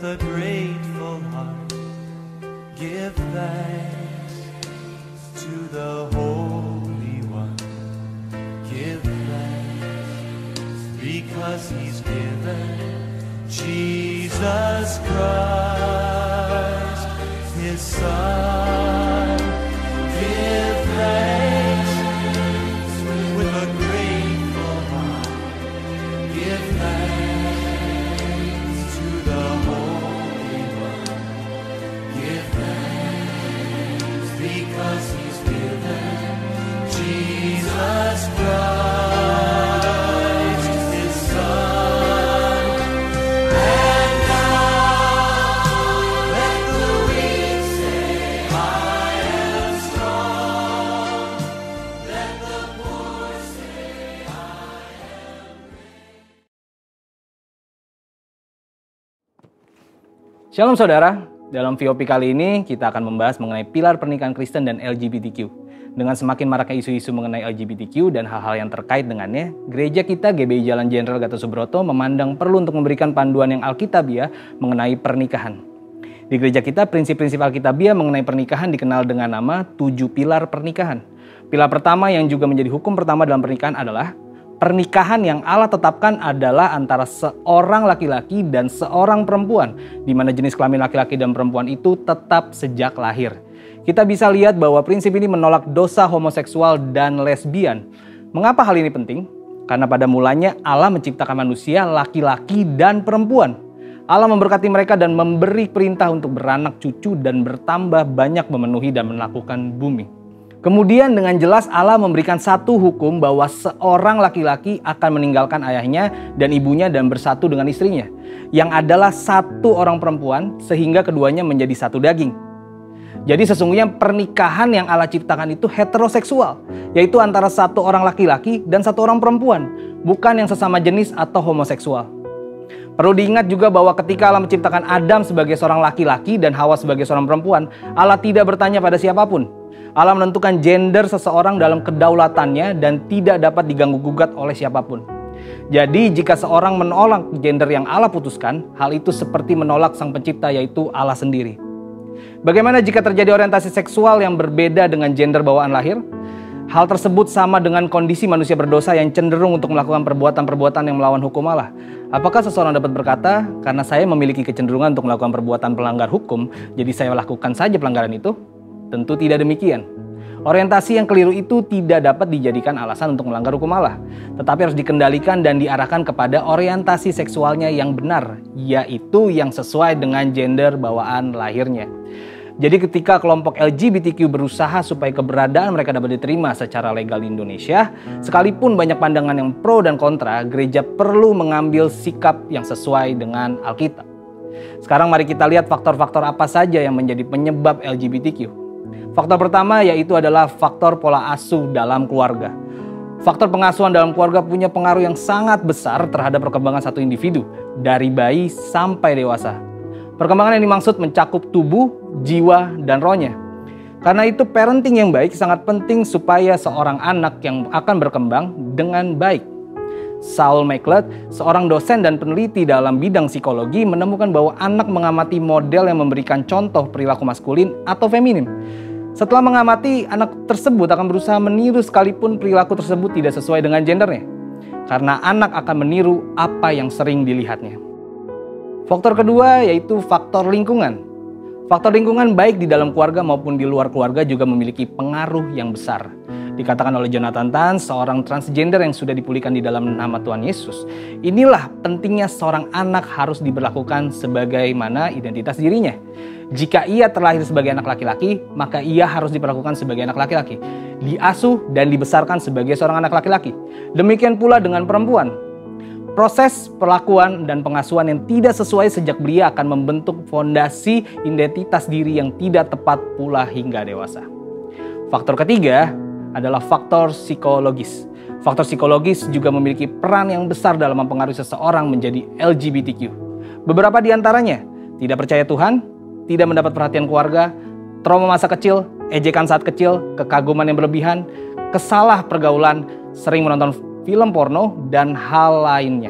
with a grateful heart, give thanks to the Holy One. Give thanks because He's given Jesus Christ, His Son. Give thanks with a grateful heart. Give thanks to the Holy One. Give thanks because He's given Jesus Christ, His Son. And now let the weak say, I am strong. Let the poor say, I am. Shalom saudara, dalam VOP kali ini kita akan membahas mengenai pilar pernikahan Kristen dan LGBTQ. Dengan semakin maraknya isu-isu mengenai LGBTQ dan hal-hal yang terkait dengannya, gereja kita GBI Jalan Jenderal Gatot Subroto memandang perlu untuk memberikan panduan yang alkitabiah mengenai pernikahan. Di gereja kita, prinsip-prinsip alkitabiah mengenai pernikahan dikenal dengan nama 7 pilar pernikahan. Pilar pertama yang juga menjadi hukum pertama dalam pernikahan adalah pernikahan yang Allah tetapkan adalah antara seorang laki-laki dan seorang perempuan, di mana jenis kelamin laki-laki dan perempuan itu tetap sejak lahir. Kita bisa lihat bahwa prinsip ini menolak dosa homoseksual dan lesbian. Mengapa hal ini penting? Karena pada mulanya Allah menciptakan manusia laki-laki dan perempuan. Allah memberkati mereka dan memberi perintah untuk beranak cucu dan bertambah banyak memenuhi dan melakukan bumi. Kemudian dengan jelas Allah memberikan satu hukum bahwa seorang laki-laki akan meninggalkan ayahnya dan ibunya dan bersatu dengan istrinya, yang adalah satu orang perempuan sehingga keduanya menjadi satu daging. Jadi sesungguhnya pernikahan yang Allah ciptakan itu heteroseksual, yaitu antara satu orang laki-laki dan satu orang perempuan, bukan yang sesama jenis atau homoseksual. Perlu diingat juga bahwa ketika Allah menciptakan Adam sebagai seorang laki-laki dan Hawa sebagai seorang perempuan, Allah tidak bertanya pada siapapun. Allah menentukan gender seseorang dalam kedaulatannya dan tidak dapat diganggu-gugat oleh siapapun. Jadi jika seorang menolak gender yang Allah putuskan, hal itu seperti menolak Sang Pencipta, yaitu Allah sendiri. Bagaimana jika terjadi orientasi seksual yang berbeda dengan gender bawaan lahir? Hal tersebut sama dengan kondisi manusia berdosa yang cenderung untuk melakukan perbuatan-perbuatan yang melawan hukum Allah. Apakah seseorang dapat berkata, karena saya memiliki kecenderungan untuk melakukan perbuatan pelanggar hukum, jadi saya lakukan saja pelanggaran itu? Tentu tidak demikian. Orientasi yang keliru itu tidak dapat dijadikan alasan untuk melanggar hukum Allah, tetapi harus dikendalikan dan diarahkan kepada orientasi seksualnya yang benar, yaitu yang sesuai dengan gender bawaan lahirnya. Jadi ketika kelompok LGBTQ berusaha supaya keberadaan mereka dapat diterima secara legal di Indonesia, sekalipun banyak pandangan yang pro dan kontra, gereja perlu mengambil sikap yang sesuai dengan Alkitab. Sekarang mari kita lihat faktor-faktor apa saja yang menjadi penyebab LGBTQ. Faktor pertama yaitu adalah faktor pola asuh dalam keluarga. Faktor pengasuhan dalam keluarga punya pengaruh yang sangat besar terhadap perkembangan satu individu, dari bayi sampai dewasa. Perkembangan yang dimaksud mencakup tubuh, jiwa, dan rohnya. Karena itu parenting yang baik sangat penting supaya seorang anak yang akan berkembang dengan baik. Saul McLeod, seorang dosen dan peneliti dalam bidang psikologi, menemukan bahwa anak mengamati model yang memberikan contoh perilaku maskulin atau feminim. Setelah mengamati, anak tersebut akan berusaha meniru sekalipun perilaku tersebut tidak sesuai dengan gendernya. Karena anak akan meniru apa yang sering dilihatnya. Faktor kedua yaitu faktor lingkungan. Faktor lingkungan baik di dalam keluarga maupun di luar keluarga juga memiliki pengaruh yang besar. Dikatakan oleh Jonathan Tan, seorang transgender yang sudah dipulihkan di dalam nama Tuhan Yesus. Inilah pentingnya seorang anak harus diberlakukan sebagaimana identitas dirinya. Jika ia terlahir sebagai anak laki-laki, maka ia harus diperlakukan sebagai anak laki-laki. Diasuh dan dibesarkan sebagai seorang anak laki-laki. Demikian pula dengan perempuan. Proses perlakuan dan pengasuhan yang tidak sesuai sejak belia akan membentuk fondasi identitas diri yang tidak tepat pula hingga dewasa. Faktor ketiga adalah faktor psikologis. Faktor psikologis juga memiliki peran yang besar dalam mempengaruhi seseorang menjadi LGBTQ. Beberapa di antaranya tidak percaya Tuhan, tidak mendapat perhatian keluarga, trauma masa kecil, ejekan saat kecil, kekaguman yang berlebihan, kesalah pergaulan, sering menonton film porno, dan hal lainnya.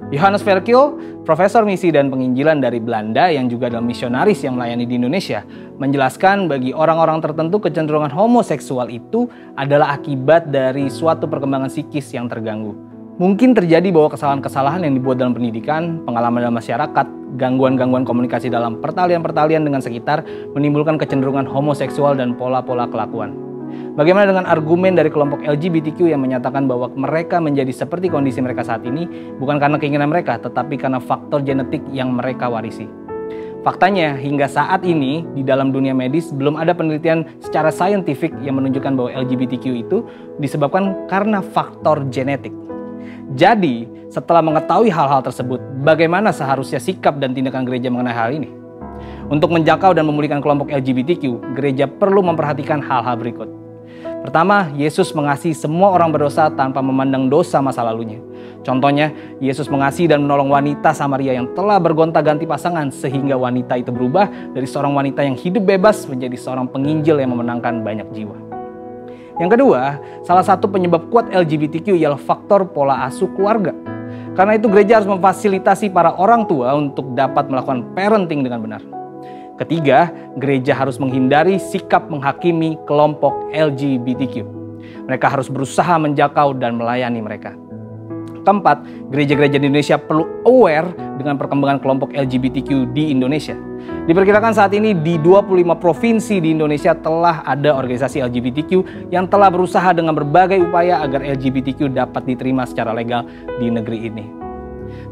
Johannes Verkil, profesor misi dan penginjilan dari Belanda yang juga adalah misionaris yang melayani di Indonesia, menjelaskan bagi orang-orang tertentu kecenderungan homoseksual itu adalah akibat dari suatu perkembangan psikis yang terganggu. Mungkin terjadi bahwa kesalahan-kesalahan yang dibuat dalam pendidikan, pengalaman dalam masyarakat, gangguan-gangguan komunikasi dalam pertalian-pertalian dengan sekitar menimbulkan kecenderungan homoseksual dan pola-pola kelakuan. Bagaimana dengan argumen dari kelompok LGBTQ yang menyatakan bahwa mereka menjadi seperti kondisi mereka saat ini bukan karena keinginan mereka, tetapi karena faktor genetik yang mereka warisi. Faktanya, hingga saat ini di dalam dunia medis belum ada penelitian secara saintifik yang menunjukkan bahwa LGBTQ itu disebabkan karena faktor genetik. Jadi, setelah mengetahui hal-hal tersebut, bagaimana seharusnya sikap dan tindakan gereja mengenai hal ini? Untuk menjangkau dan memulihkan kelompok LGBTQ, gereja perlu memperhatikan hal-hal berikut. Pertama, Yesus mengasihi semua orang berdosa tanpa memandang dosa masa lalunya. Contohnya, Yesus mengasihi dan menolong wanita Samaria yang telah bergonta-ganti pasangan sehingga wanita itu berubah dari seorang wanita yang hidup bebas menjadi seorang penginjil yang memenangkan banyak jiwa. Yang kedua, salah satu penyebab kuat LGBTQ ialah faktor pola asuh keluarga. Karena itu gereja harus memfasilitasi para orang tua untuk dapat melakukan parenting dengan benar. Ketiga, gereja harus menghindari sikap menghakimi kelompok LGBTQ. Mereka harus berusaha menjangkau dan melayani mereka. Keempat, gereja-gereja di Indonesia perlu aware dengan perkembangan kelompok LGBTQ di Indonesia. Diperkirakan saat ini di 25 provinsi di Indonesia telah ada organisasi LGBTQ yang telah berusaha dengan berbagai upaya agar LGBTQ dapat diterima secara legal di negeri ini.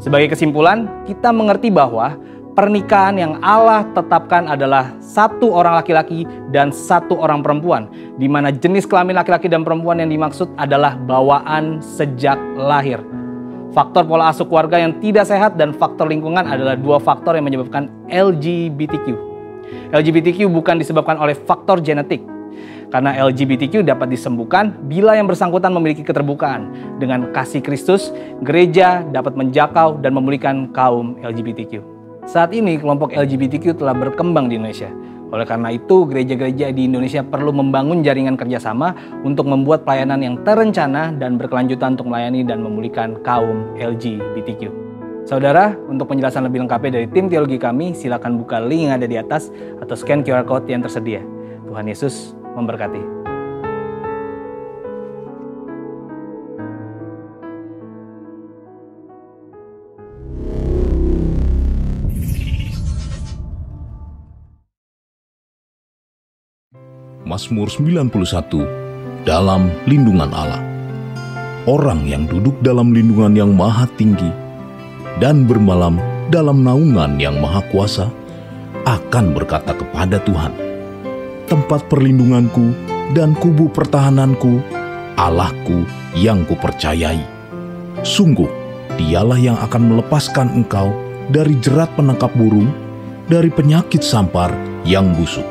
Sebagai kesimpulan, kita mengerti bahwa pernikahan yang Allah tetapkan adalah satu orang laki-laki dan satu orang perempuan, di mana jenis kelamin laki-laki dan perempuan yang dimaksud adalah bawaan sejak lahir. Faktor pola asuh keluarga yang tidak sehat dan faktor lingkungan adalah dua faktor yang menyebabkan LGBTQ. LGBTQ bukan disebabkan oleh faktor genetik, karena LGBTQ dapat disembuhkan bila yang bersangkutan memiliki keterbukaan. Dengan kasih Kristus, gereja dapat menjangkau dan memulihkan kaum LGBTQ. Saat ini kelompok LGBTQ telah berkembang di Indonesia. Oleh karena itu, gereja-gereja di Indonesia perlu membangun jaringan kerjasama untuk membuat pelayanan yang terencana dan berkelanjutan untuk melayani dan memulihkan kaum LGBTQ. Saudara, untuk penjelasan lebih lengkapnya dari tim teologi kami, silakan buka link yang ada di atas atau scan QR Code yang tersedia. Tuhan Yesus memberkati. Mazmur 91, dalam lindungan Allah. Orang yang duduk dalam lindungan yang maha tinggi dan bermalam dalam naungan yang maha kuasa akan berkata kepada Tuhan, tempat perlindunganku dan kubu pertahananku, Allahku yang kupercayai. Sungguh, dialah yang akan melepaskan engkau dari jerat penangkap burung, dari penyakit sampar yang busuk.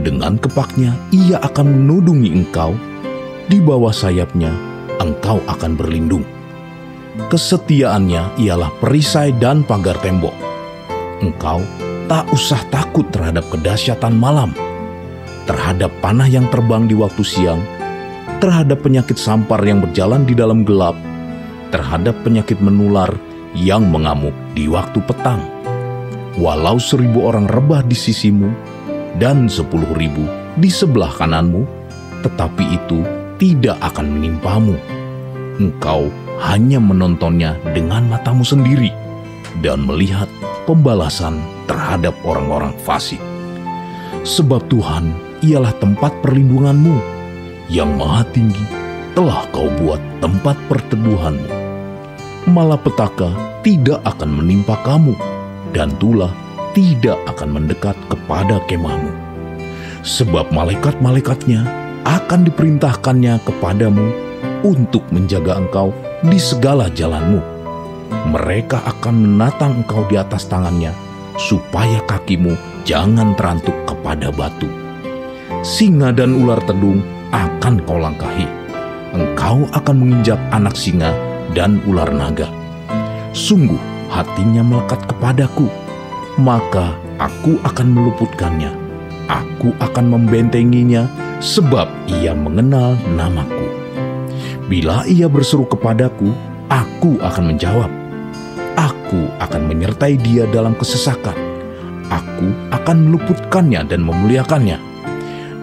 Dengan kepaknya ia akan menudungi engkau, di bawah sayapnya engkau akan berlindung. Kesetiaannya ialah perisai dan pagar tembok. Engkau tak usah takut terhadap kedahsyatan malam, terhadap panah yang terbang di waktu siang, terhadap penyakit sampar yang berjalan di dalam gelap, terhadap penyakit menular yang mengamuk di waktu petang. Walau 1.000 orang rebah di sisimu, dan 10.000 di sebelah kananmu, tetapi itu tidak akan menimpamu. Engkau hanya menontonnya dengan matamu sendiri dan melihat pembalasan terhadap orang-orang fasik. Sebab Tuhan ialah tempat perlindunganmu, yang maha tinggi telah kau buat tempat perteduhanmu. Malapetaka tidak akan menimpa kamu, dan tulah tidak akan mendekat kepada kemahmu. Sebab malaikat-malaikatnya akan diperintahkannya kepadamu untuk menjaga engkau di segala jalanmu. Mereka akan menatang engkau di atas tangannya, supaya kakimu jangan terantuk kepada batu. Singa dan ular tedung akan kau langkahi. Engkau akan menginjak anak singa dan ular naga. Sungguh hatinya melekat kepadaku, maka aku akan meluputkannya. Aku akan membentenginya, sebab ia mengenal namaku. Bila ia berseru kepadaku, aku akan menjawab. Aku akan menyertai dia dalam kesesakan. Aku akan meluputkannya dan memuliakannya.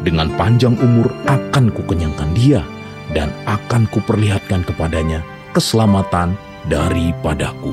Dengan panjang umur akan kukenyangkan dia, dan akan kuperlihatkan kepadanya keselamatan daripadaku.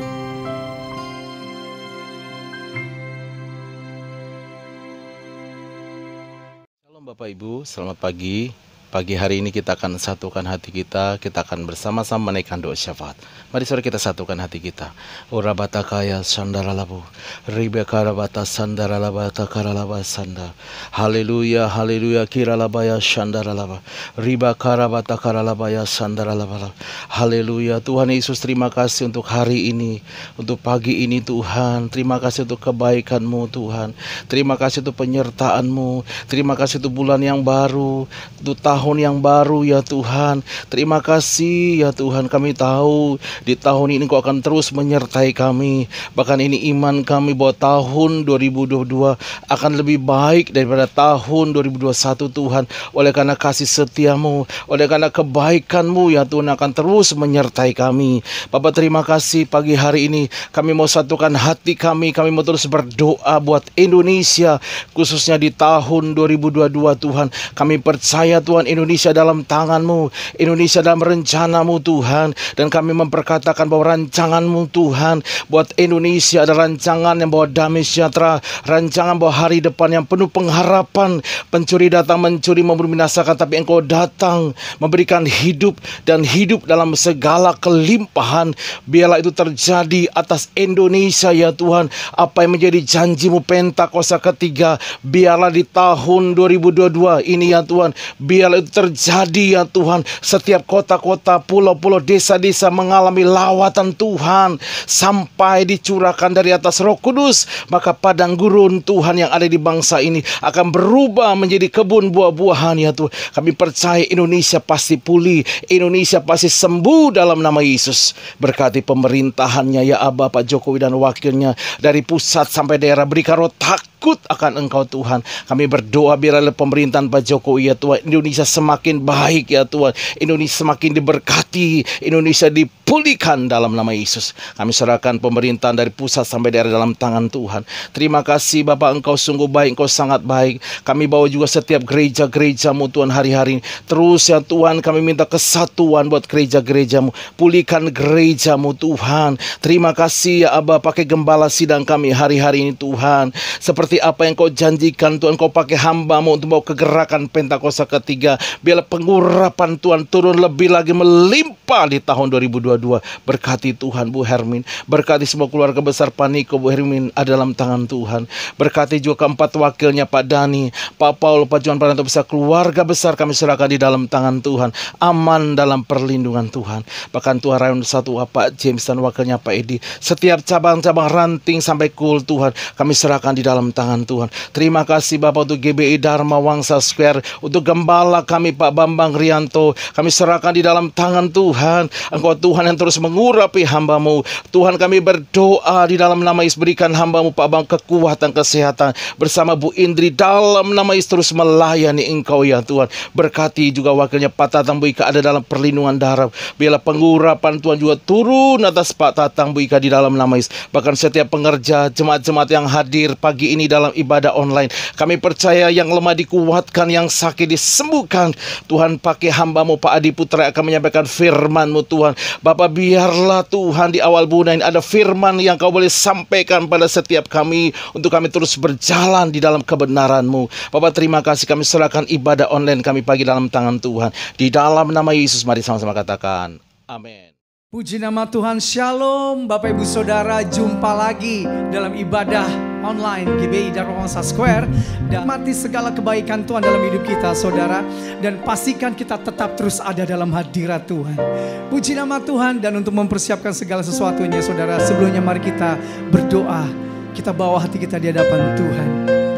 Shalom Bapak Ibu, selamat pagi. Pagi hari ini kita akan satukan hati kita akan bersama-sama menaikkan doa syafaat. Mari saudara kita satukan hati kita. Ora batakaya sandaralabu, ribekarabata sandaralabata karalaba sandar. Haleluya, haleluya, kiralabaya sandaralaba, ribakarabata karalabaya sandaralaba. Haleluya, Tuhan Yesus, terima kasih untuk hari ini, untuk pagi ini Tuhan. Terima kasih untuk kebaikan-Mu Tuhan. Terima kasih untuk penyertaan-Mu. Terima kasih untuk bulan yang baru, untuk tahun yang baru ya Tuhan. Terima kasih ya Tuhan, kami tahu di tahun ini Kau akan terus menyertai kami. Bahkan ini iman kami bahwa tahun 2022 akan lebih baik daripada tahun 2021 Tuhan. Oleh karena kasih setia-Mu, oleh karena kebaikan-Mu ya Tuhan akan terus menyertai kami. Bapak terima kasih pagi hari ini kami mau satukan hati kami mau terus berdoa buat Indonesia, khususnya di tahun 2022 Tuhan. Kami percaya Tuhan, Indonesia dalam tangan-Mu, Indonesia dalam rencana-Mu Tuhan. Dan kami memperkatakan bahwa rancangan-Mu Tuhan buat Indonesia ada rancangan yang bawa damai sejahtera, rancangan bahwa hari depan yang penuh pengharapan. Pencuri datang mencuri, membunuh, membinasakan, tapi Engkau datang memberikan hidup dan hidup dalam segala kelimpahan. Biarlah itu terjadi atas Indonesia ya Tuhan. Apa yang menjadi janji-Mu Pentakosta ketiga, biarlah di tahun 2022 ini ya Tuhan, biarlah itu terjadi ya Tuhan. Setiap kota-kota, pulau-pulau, desa-desa mengalami lawatan Tuhan sampai dicurahkan dari atas Roh Kudus. Maka padang gurun Tuhan yang ada di bangsa ini akan berubah menjadi kebun buah-buahan ya Tuhan. Kami percaya Indonesia pasti pulih, Indonesia pasti sembuh dalam nama Yesus. Berkati pemerintahannya ya Aba, Pak Jokowi dan wakilnya, dari pusat sampai daerah. Berikan roh takut akan Engkau Tuhan. Kami berdoa biarlah pemerintahan Pak Jokowi ya Tuhan, Indonesia semakin baik ya Tuhan. Indonesia semakin diberkati, Indonesia dipulihkan dalam nama Yesus. Kami serahkan pemerintahan dari pusat sampai daerah dalam tangan Tuhan. Terima kasih Bapak, Engkau sungguh baik, Engkau sangat baik. Kami bawa juga setiap gereja-gereja-Mu Tuhan hari-hari ini. Terus ya Tuhan, kami minta kesatuan buat gereja-gereja-Mu. Pulihkan gereja-Mu Tuhan. Terima kasih ya Aba, pakai gembala sidang kami hari-hari ini Tuhan. Seperti apa yang Kau janjikan Tuhan, Kau pakai hamba-Mu untuk bawa kegerakan Pentakosta ketiga. Biarlah pengurapan Tuhan turun lebih lagi melimpah di tahun 2022. Berkati Tuhan Bu Hermin, berkati semua keluarga besar Paniko Bu Hermin ada dalam tangan Tuhan. Berkati juga keempat wakilnya Pak Dani, Pak Paul, Pak Juan Pranto besar, keluarga besar kami serahkan di dalam tangan Tuhan. Aman dalam perlindungan Tuhan. Bahkan Tuhan Rayon satu Pak James dan wakilnya Pak Edi, setiap cabang-cabang ranting sampai kul Tuhan kami serahkan di dalam tangan Tuhan. Terima kasih Bapak untuk GBI Dharma Wangsa Square, untuk gembala kami Pak Bambang Rianto, kami serahkan di dalam tangan Tuhan. Engkau Tuhan yang terus mengurapi hamba-Mu Tuhan. Kami berdoa di dalam nama Yesus, berikan hamba-Mu Pak Bang kekuatan, kesehatan bersama Bu Indri dalam nama Yesus, terus melayani Engkau ya Tuhan. Berkati juga wakilnya Pak Tatang Bu Ika ada dalam perlindungan darah. Biarlah pengurapan Tuhan juga turun atas Pak Tatang Bu Ika di dalam nama Yesus. Bahkan setiap pengerja, jemaat-jemaat yang hadir pagi ini dalam ibadah online, kami percaya yang lemah dikuatkan, yang sakit disembuhkan. Tuhan pakai hamba-Mu Pak Adi Putra akan menyampaikan firman-Mu Tuhan. Bapak biarlah Tuhan di awal bulan ini ada firman yang Kau boleh sampaikan pada setiap kami, untuk kami terus berjalan di dalam kebenaran-Mu. Bapak terima kasih, kami serahkan ibadah online kami pagi dalam tangan Tuhan. Di dalam nama Yesus mari sama-sama katakan amin. Puji nama Tuhan, Shalom Bapak Ibu Saudara, jumpa lagi dalam ibadah online GBI Dharma Wangsa Square. Dan mati segala kebaikan Tuhan dalam hidup kita Saudara, dan pastikan kita tetap terus ada dalam hadirat Tuhan. Puji nama Tuhan. Dan untuk mempersiapkan segala sesuatunya Saudara, sebelumnya mari kita berdoa. Kita bawa hati kita di hadapan Tuhan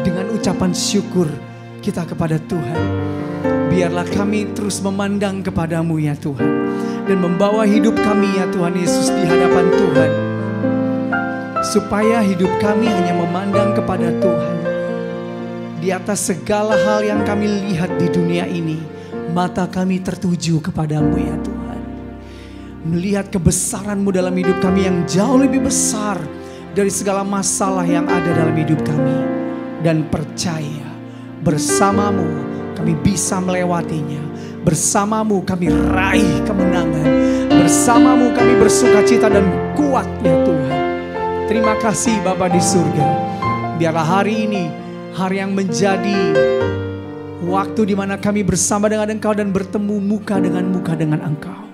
dengan ucapan syukur kita kepada Tuhan. Biarlah kami terus memandang kepadamu ya Tuhan, dan membawa hidup kami ya Tuhan Yesus di hadapan Tuhan, supaya hidup kami hanya memandang kepada Tuhan. Di atas segala hal yang kami lihat di dunia ini, mata kami tertuju kepadamu ya Tuhan. melihat kebesaran-Mu dalam hidup kami yang jauh lebih besar dari segala masalah yang ada dalam hidup kami. Dan percaya bersama-Mu kami bisa melewatinya. Bersama-Mu kami raih kemenangan. Bersama-Mu kami bersuka cita dan kuat ya Tuhan. Terima kasih Bapa di surga. Biarlah hari ini hari yang menjadi waktu di mana kami bersama dengan Engkau dan bertemu muka dengan Engkau.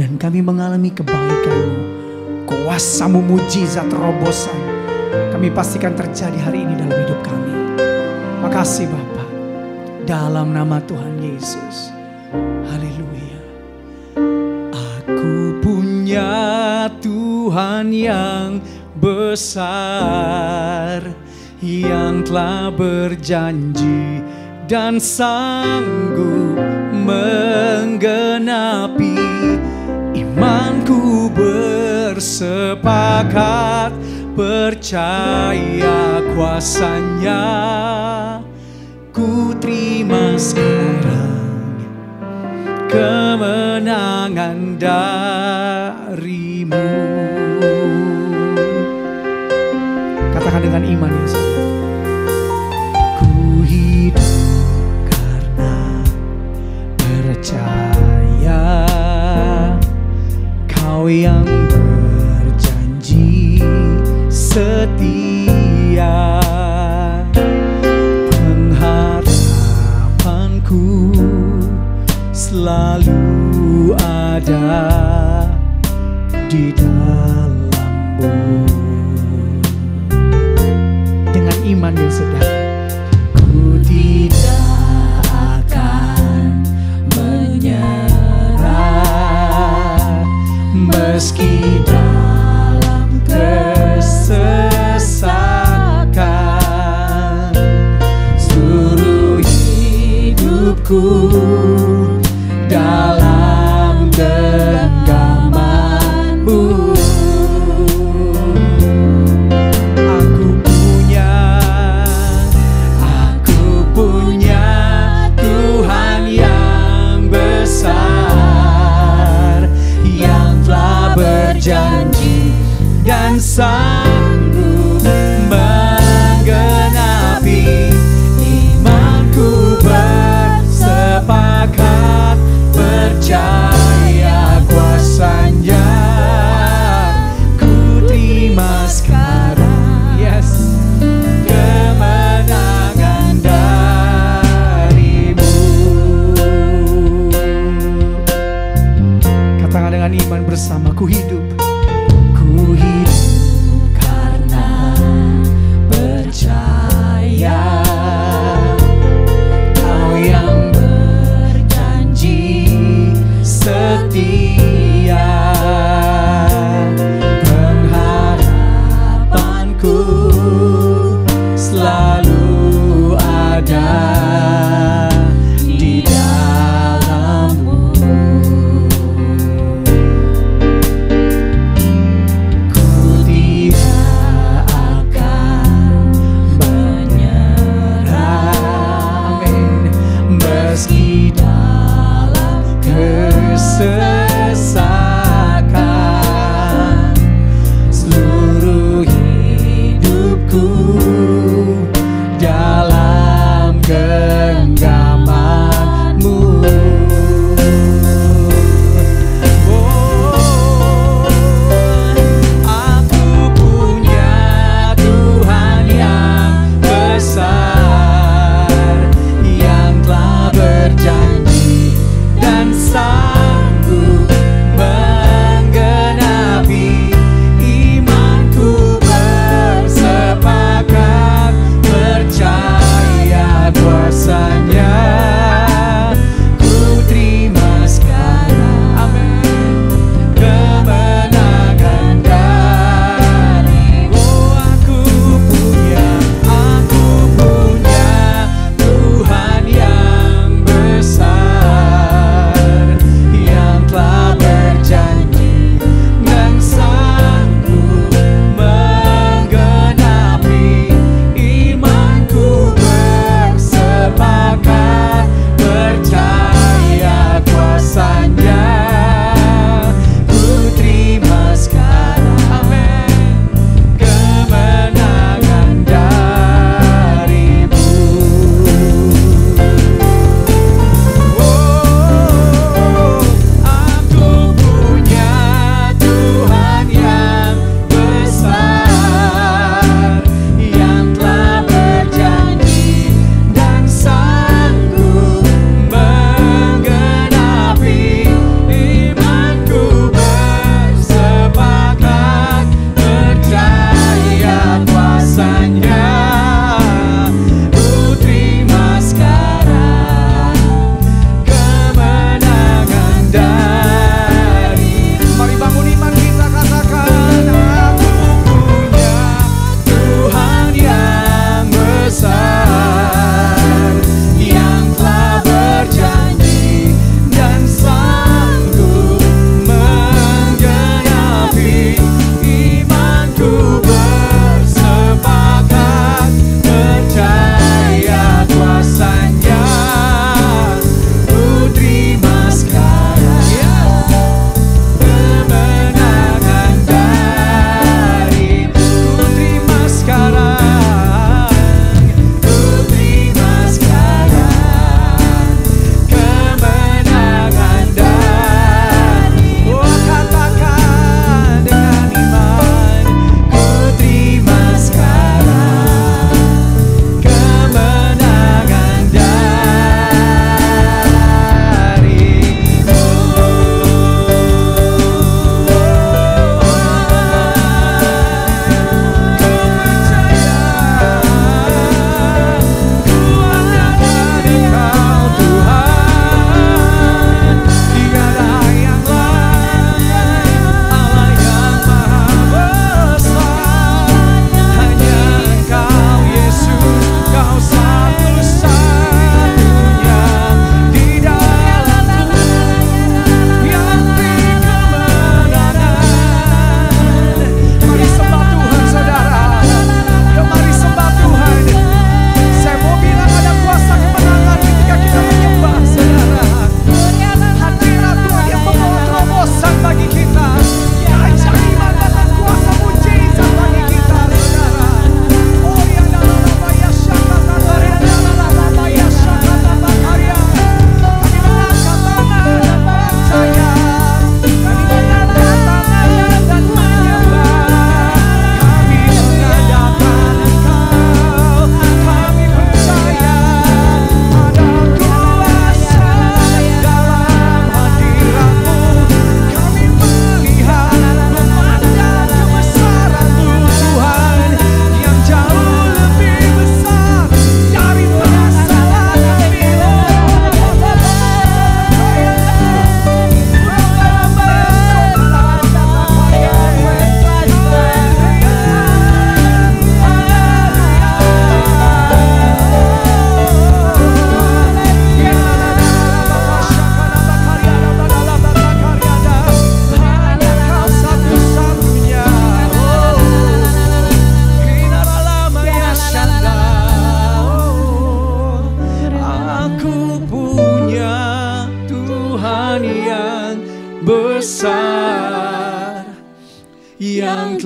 Dan kami mengalami kebaikan-Mu, kuasa-Mu, mujizat, terobosan. Kami pastikan terjadi hari ini dalam hidup kami. Makasih Bapa, dalam nama Tuhan Yesus. Haleluya. Aku punya Tuhan yang besar, yang telah berjanji dan sanggup menggenapi. Imanku bersepakat, percaya kuasa-Nya. Ku terima sekarang kemenangan dari-Mu. Katakan dengan iman ya saudara. Ku hidup karena percaya Kau yang berjanji setia. Pengharapanku selalu ada di dalam-Mu. Dengan iman ya saudara. Ku tidak akan menyerah meski dalam kesesakan. Seluruh hidupku dalam genggaman-Mu. Aku punya Tuhan yang besar, yang telah berjanji dan sanggup menggenapi. Imanku bersepakat, percaya kuasa-Nya. Ku terima sekarang, yes, kemenangan dari-Mu. Katakan dengan iman bersama, ku hidup karena percaya Kau yang berjanji setia.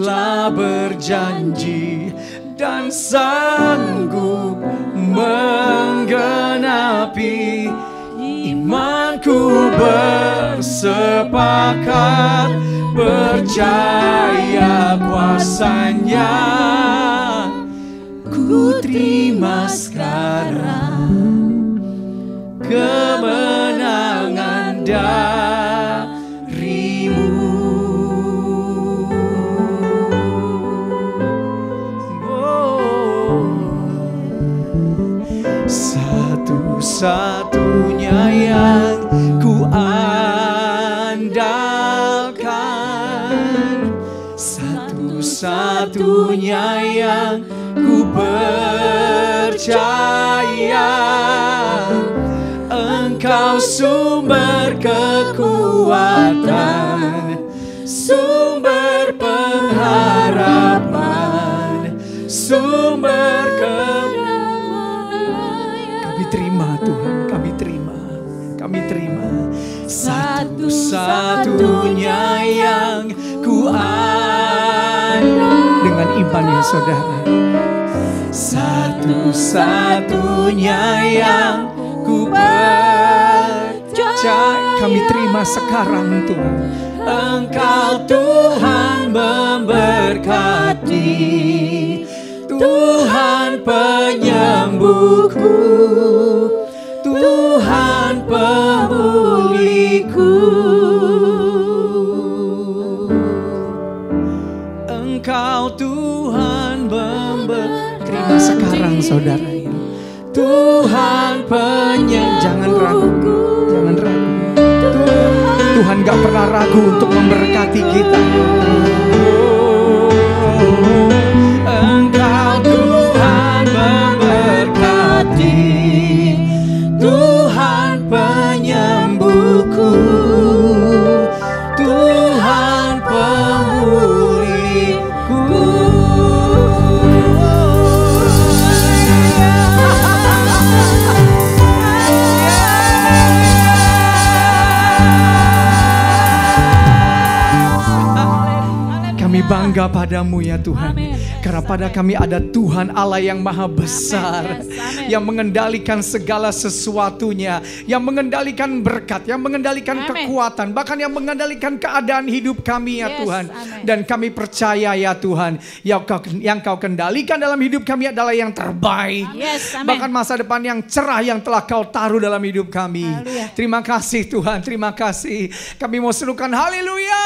telah berjanji dan sanggup menggenapi. Imanku bersepakat, percaya kuasanya. Ku terima sekarang kemenangan darimu. Oh, satu-satunya yang ku andalkan, satu-satunya yang ku percaya. Engkau sumber kekuatan, sumber pengharapan, sumber kami terima Tuhan, kami terima, kami terima. Satu-satunya yang ku andalkan. Dengan iman ya saudara, satu-satunya yang ku percaya. Kami terima sekarang Tuhan, Engkau Tuhan memberkati, Tuhan penyembuhku, Tuhan pemulihku. Engkau Tuhan terima sekarang saudara ya. Tuhan jangan ragu, jangan ragu. Tuhan gak pernah ragu untuk memberkati kita. Engkau Tuhan memberkati, Tuhan penyembuhku, Tuhan pemulihku. Kami bangga padamu ya Tuhan. Amin. Karena pada kami ada Tuhan Allah yang maha besar. Yes, amin. Yang mengendalikan segala sesuatunya. Yang mengendalikan berkat. Yang mengendalikan Amin. kekuatan. Bahkan yang mengendalikan keadaan hidup kami ya Yes, Tuhan. amin. Dan kami percaya ya Tuhan. Yang kau kendalikan dalam hidup kami adalah yang terbaik. Yes, amin. Bahkan masa depan yang cerah yang telah kau taruh dalam hidup kami. Haleluya. Terima kasih Tuhan. Terima kasih. Kami mau serukan haleluya.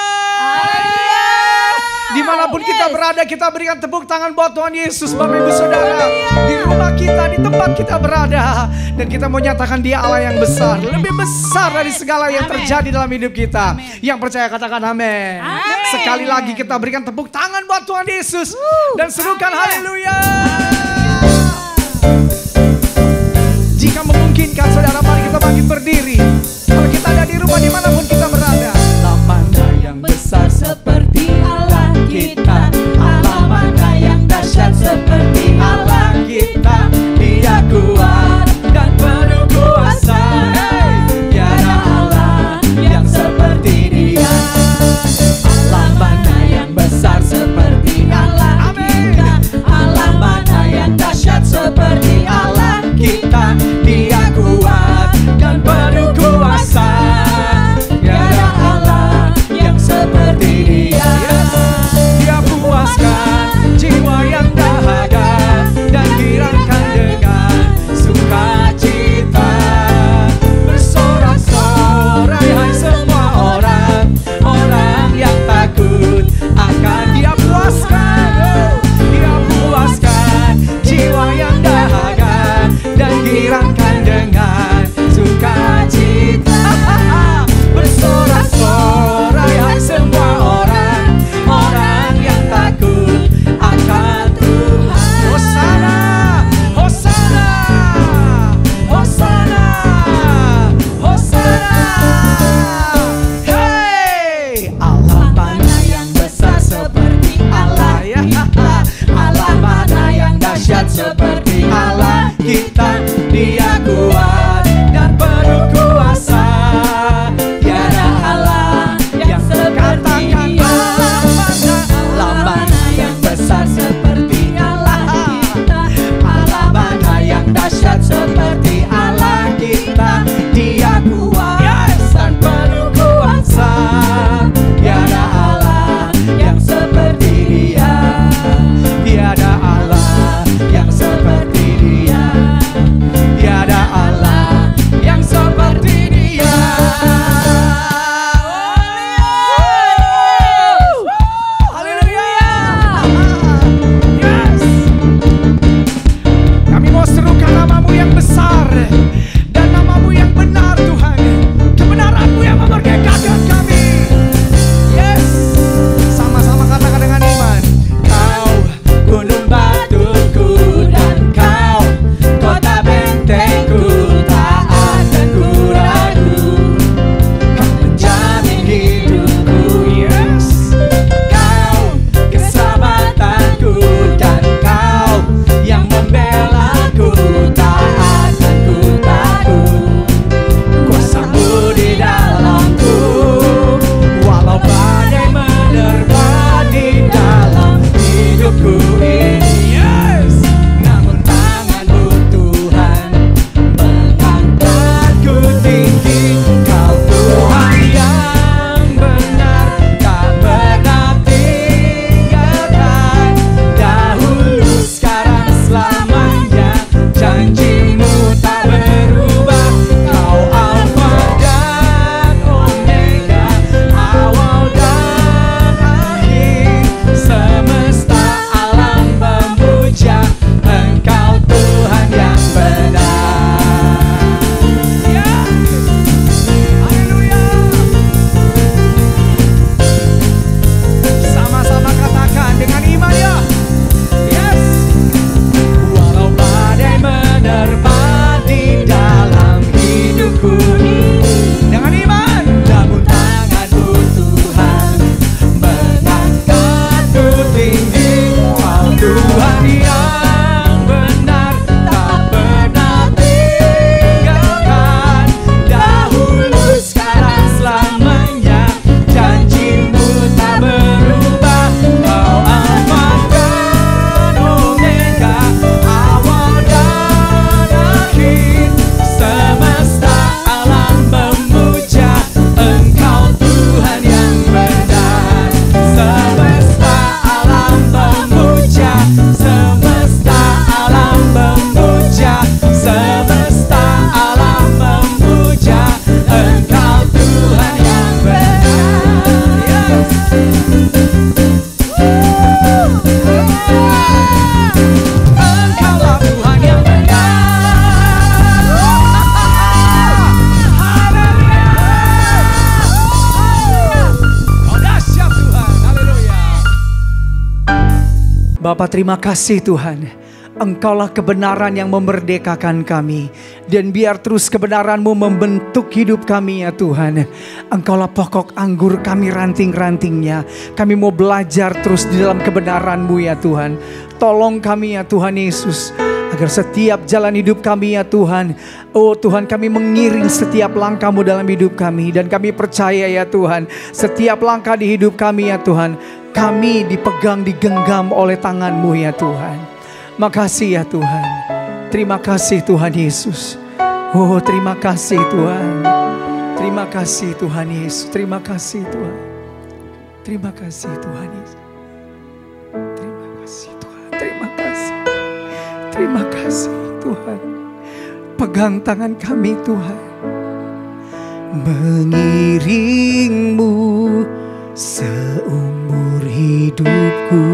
Dimanapun kita berada, kita berikan tepuk tangan buat Tuhan Yesus, Bapak Ibu Saudara. Di rumah kita, di tempat kita berada. Dan kita mau nyatakan Dia Allah yang besar. Lebih besar dari segala yang Amin. terjadi dalam hidup kita. Amin. Yang percaya katakan amin. Amin. Sekali lagi kita berikan tepuk tangan buat Tuhan Yesus. Dan serukan Amin. haleluya. Jika memungkinkan saudara, mari kita bangkit berdiri. Kalau kita ada di rumah, dimanapun kita berada. Allah mana yang besar seperti Allah kita, Allah mana yang dahsyat seperti Allah kita. Dia kuat dan penuh kuasa, tiada Allah yang seperti Dia. Allah mana yang besar seperti Allah kita, Allah mana yang dahsyat seperti Allah kita. Dia kuat dan penuh kuasa, tiada Allah yang seperti Dia. Dia puaskan jiwa yang dahaga dan girangkan dengan sukacita. Bersorak-sorai hai semua orang yang takut akan Dia puaskan. Dia puaskan jiwa yang dahaga dan girangkan dengan sukacita. Bersorak-sorai hai semua orang yang takut akan Tuhan. Hosana, Hosana, Hosana, Hosana. Hey, Allah mana yang besar seperti Allah ya. Allah mana yang dahsyat seperti Allah kita. Dia kuat dan penuh kuasa, tiada Allah yang seperti Dia. Allah mana Bapa, terima kasih Tuhan. Engkaulah kebenaran yang memerdekakan kami. Dan biar terus kebenaran-Mu membentuk hidup kami ya Tuhan. Engkaulah pokok anggur kami, ranting-rantingnya. Kami mau belajar terus di dalam kebenaran-Mu ya Tuhan. Tolong kami ya Tuhan Yesus, agar setiap jalan hidup kami ya Tuhan, oh Tuhan, kami mengiring setiap langkah-Mu dalam hidup kami. Dan kami percaya ya Tuhan, setiap langkah di hidup kami ya Tuhan, kami dipegang, digenggam oleh tangan-Mu ya Tuhan. Makasih ya Tuhan. Terima kasih Tuhan Yesus. Oh terima kasih Tuhan. Terima kasih Tuhan Yesus. Terima kasih Tuhan. Terima kasih Tuhan Yesus. Terima kasih Tuhan. Terima kasih. Terima kasih Tuhan. Pegang tangan kami Tuhan. Mengiring-Mu seumur hidupku,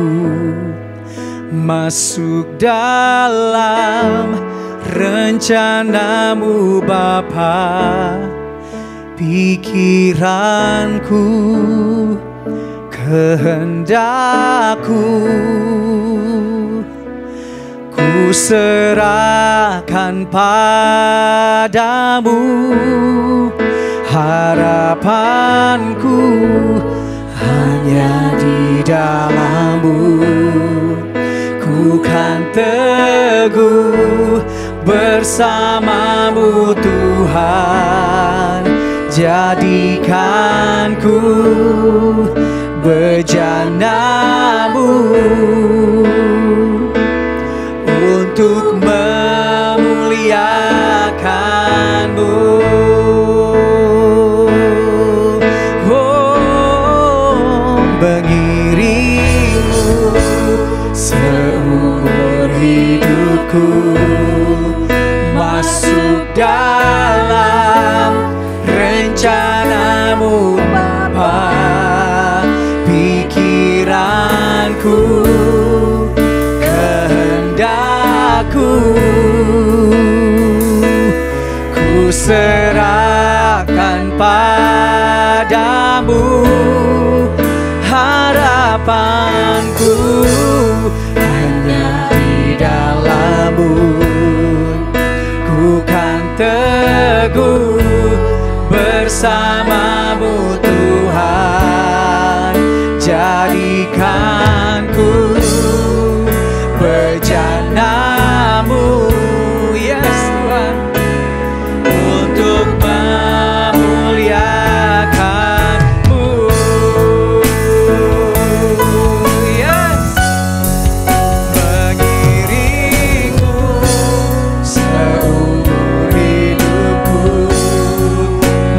masuk dalam rencana-Mu Bapa. Pikiranku, kehendakku, ku serahkan padamu. Harapanku hanya di dalam-Mu. Ku kan teguh bersama-Mu Tuhan. Jadikan ku bejana-Mu untuk memuliakan-Mu. Oh, mengiring-Mu seumur hidupku, masuk dalam rencana-Mu Bapa. Pikiranku, kehendakku, ku serahkan padamu. Harapanku hanya di dalam-Mu. Ku kan teguh bersama-Mu Tuhan. Jadikan ku bejana-Mu, yes Tuhan, untuk memuliakan-Mu. Yes, mengiring-Mu seumur hidupku,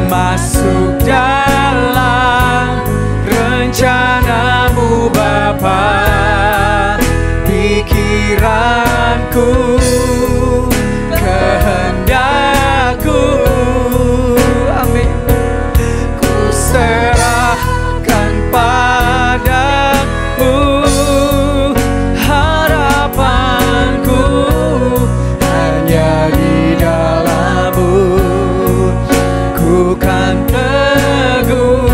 masuk dalam rencana-Mu Bapa. Pikiranku, kehendakku, amin, ku serahkan padamu. Harapanku hanya di dalam-Mu. Ku kan teguh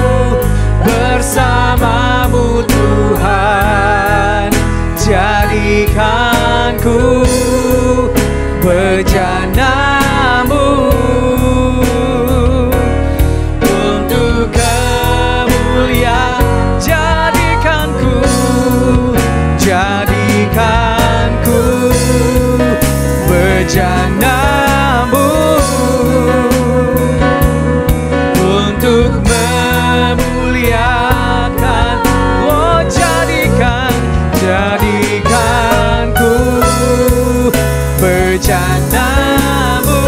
bersama-Mu Tuhan. Jadikan ku bejana-Mu untuk kemuliaan. Jadikan ku bejana-Mu untuk memuliakan. Oh jadikan ku bejana-Mu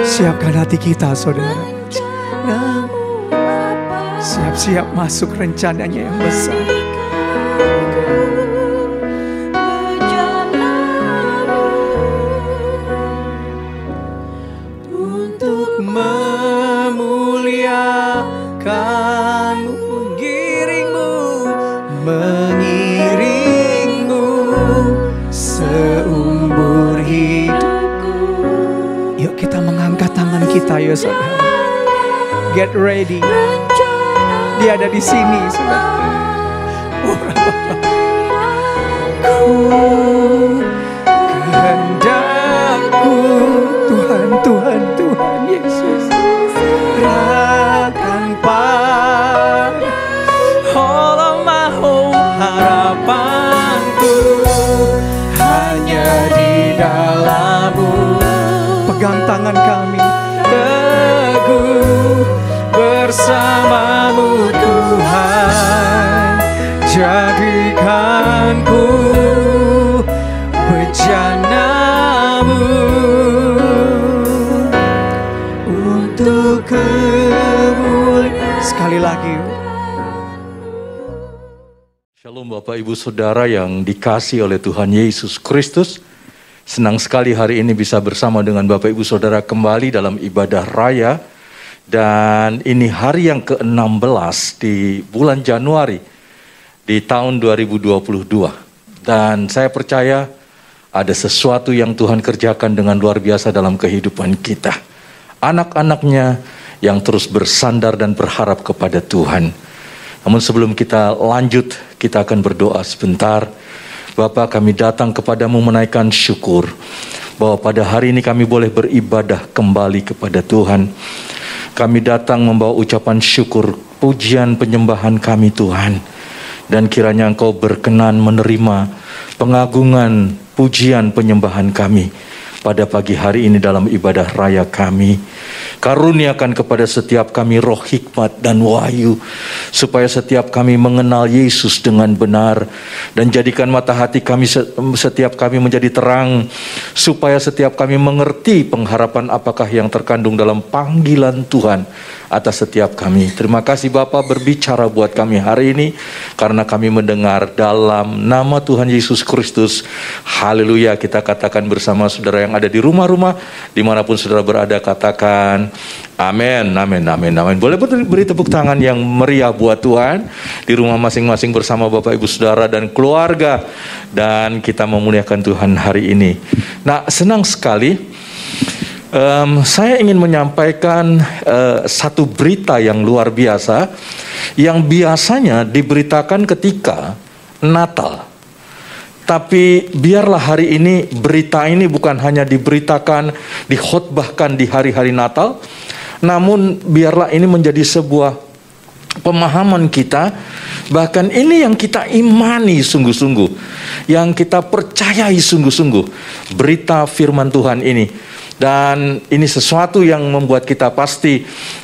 Siapkan hati kita, saudara. Siap-siap masuk rencananya yang besar. Untuk memuliakan-Mu, mengiringmu seumur hidupku. Yuk kita mengangkat tangan kita ya saudara. Get ready. Dia ada di sini saudara. Kehendakku Tuhan, Tuhan, Tuhan Yesus, serahkan pada all of my hope, harapanku hanya di dalam-Mu. Pegang tangan kami, teguh bersama-Mu Tuhan, jadikanku bejana-Mu untuk kemuliaan. Sekali lagi. Shalom Bapak Ibu Saudara yang dikasihi oleh Tuhan Yesus Kristus. Senang sekali hari ini bisa bersama dengan Bapak Ibu Saudara kembali dalam ibadah raya. Dan ini hari yang ke-16 di bulan Januari di tahun 2022. Dan saya percaya ada sesuatu yang Tuhan kerjakan dengan luar biasa dalam kehidupan kita. Anak-anaknya yang terus bersandar dan berharap kepada Tuhan. Namun sebelum kita lanjut, kita akan berdoa sebentar. Bapa, kami datang kepadamu menaikkan syukur bahwa pada hari ini kami boleh beribadah kembali kepada Tuhan. Kami datang membawa ucapan syukur, pujian, penyembahan kami Tuhan. Dan kiranya Engkau berkenan menerima pengagungan, pujian, penyembahan kami pada pagi hari ini dalam ibadah raya kami. Karuniakan kepada setiap kami roh hikmat dan wahyu, supaya setiap kami mengenal Yesus dengan benar. Dan jadikan mata hati kami setiap kami menjadi terang, supaya setiap kami mengerti pengharapan apakah yang terkandung dalam panggilan Tuhan atas setiap kami. Terima kasih Bapa berbicara buat kami hari ini, karena kami mendengar dalam nama Tuhan Yesus Kristus. Haleluya. Kita katakan bersama saudara yang ada di rumah-rumah, dimanapun saudara berada, katakan amin, amin, amin, amin. Boleh beri tepuk tangan yang meriah buat Tuhan di rumah masing-masing bersama Bapak Ibu Saudara dan keluarga. Dan kita memuliakan Tuhan hari ini. Nah, senang sekali saya ingin menyampaikan satu berita yang luar biasa yang biasanya diberitakan ketika Natal. Tapi biarlah hari ini berita ini bukan hanya diberitakan, dikhotbahkan di hari-hari Natal, namun biarlah ini menjadi sebuah pemahaman kita, bahkan ini yang kita imani sungguh-sungguh, yang kita percayai sungguh-sungguh, berita firman Tuhan ini. Dan ini sesuatu yang membuat kita pasti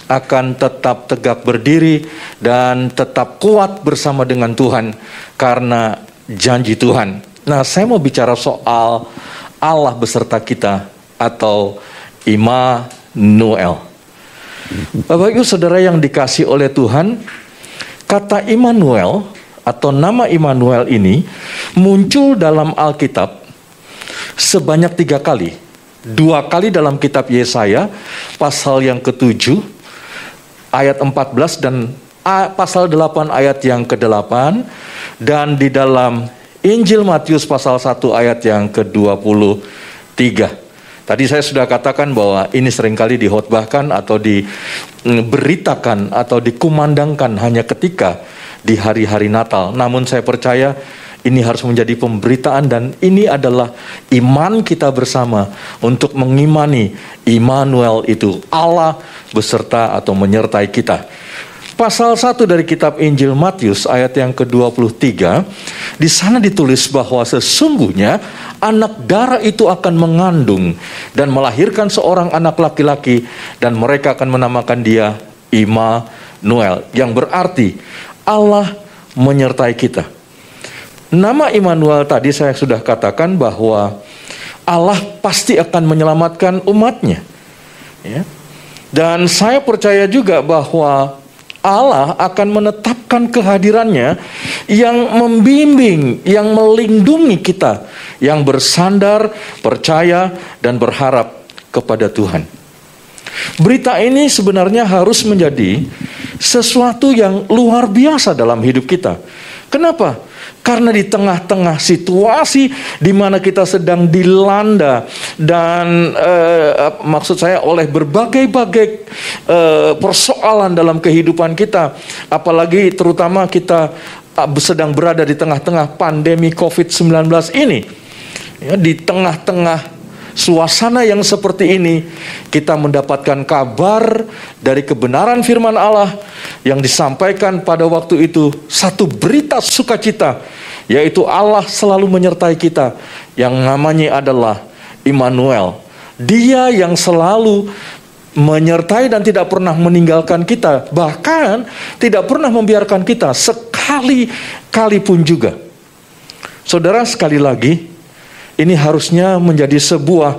akan tetap tegak berdiri dan tetap kuat bersama dengan Tuhan karena janji Tuhan. Nah, saya mau bicara soal Allah beserta kita atau Immanuel. Bapak Ibu Saudara yang dikasihi oleh Tuhan, kata Immanuel atau nama Immanuel ini muncul dalam Alkitab sebanyak 3 kali. 2 kali dalam kitab Yesaya, pasal yang ke-7, ayat 14 dan pasal 8 ayat yang ke-8, dan di dalam Injil Matius pasal 1 ayat yang ke-23. Tadi saya sudah katakan bahwa ini seringkali dihotbahkan atau diberitakan atau dikumandangkan hanya ketika di hari-hari Natal. Namun saya percaya ini harus menjadi pemberitaan dan ini adalah iman kita bersama untuk mengimani Immanuel itu, Allah beserta atau menyertai kita. Pasal 1 dari kitab Injil Matius ayat yang ke-23, di sana ditulis bahwa sesungguhnya anak darah itu akan mengandung dan melahirkan seorang anak laki-laki dan mereka akan menamakan dia Immanuel, yang berarti Allah menyertai kita. Nama Immanuel tadi saya sudah katakan bahwa Allah pasti akan menyelamatkan umatnya. Ya. Dan saya percaya juga bahwa Allah akan menetapkan kehadirannya yang membimbing, yang melindungi kita, yang bersandar, percaya, dan berharap kepada Tuhan. Berita ini sebenarnya harus menjadi sesuatu yang luar biasa dalam hidup kita. Kenapa? Karena di tengah-tengah situasi di mana kita sedang dilanda dan maksud saya oleh berbagai-bagai persoalan dalam kehidupan kita, apalagi terutama kita sedang berada di tengah-tengah pandemi COVID-19 ini. Ya, di tengah-tengah suasana yang seperti ini, kita mendapatkan kabar dari kebenaran firman Allah yang disampaikan pada waktu itu, satu berita sukacita, yaitu Allah selalu menyertai kita, yang namanya adalah Immanuel. Dia yang selalu menyertai dan tidak pernah meninggalkan kita, bahkan tidak pernah membiarkan kita sekali-kali pun juga. Saudara, sekali lagi, ini harusnya menjadi sebuah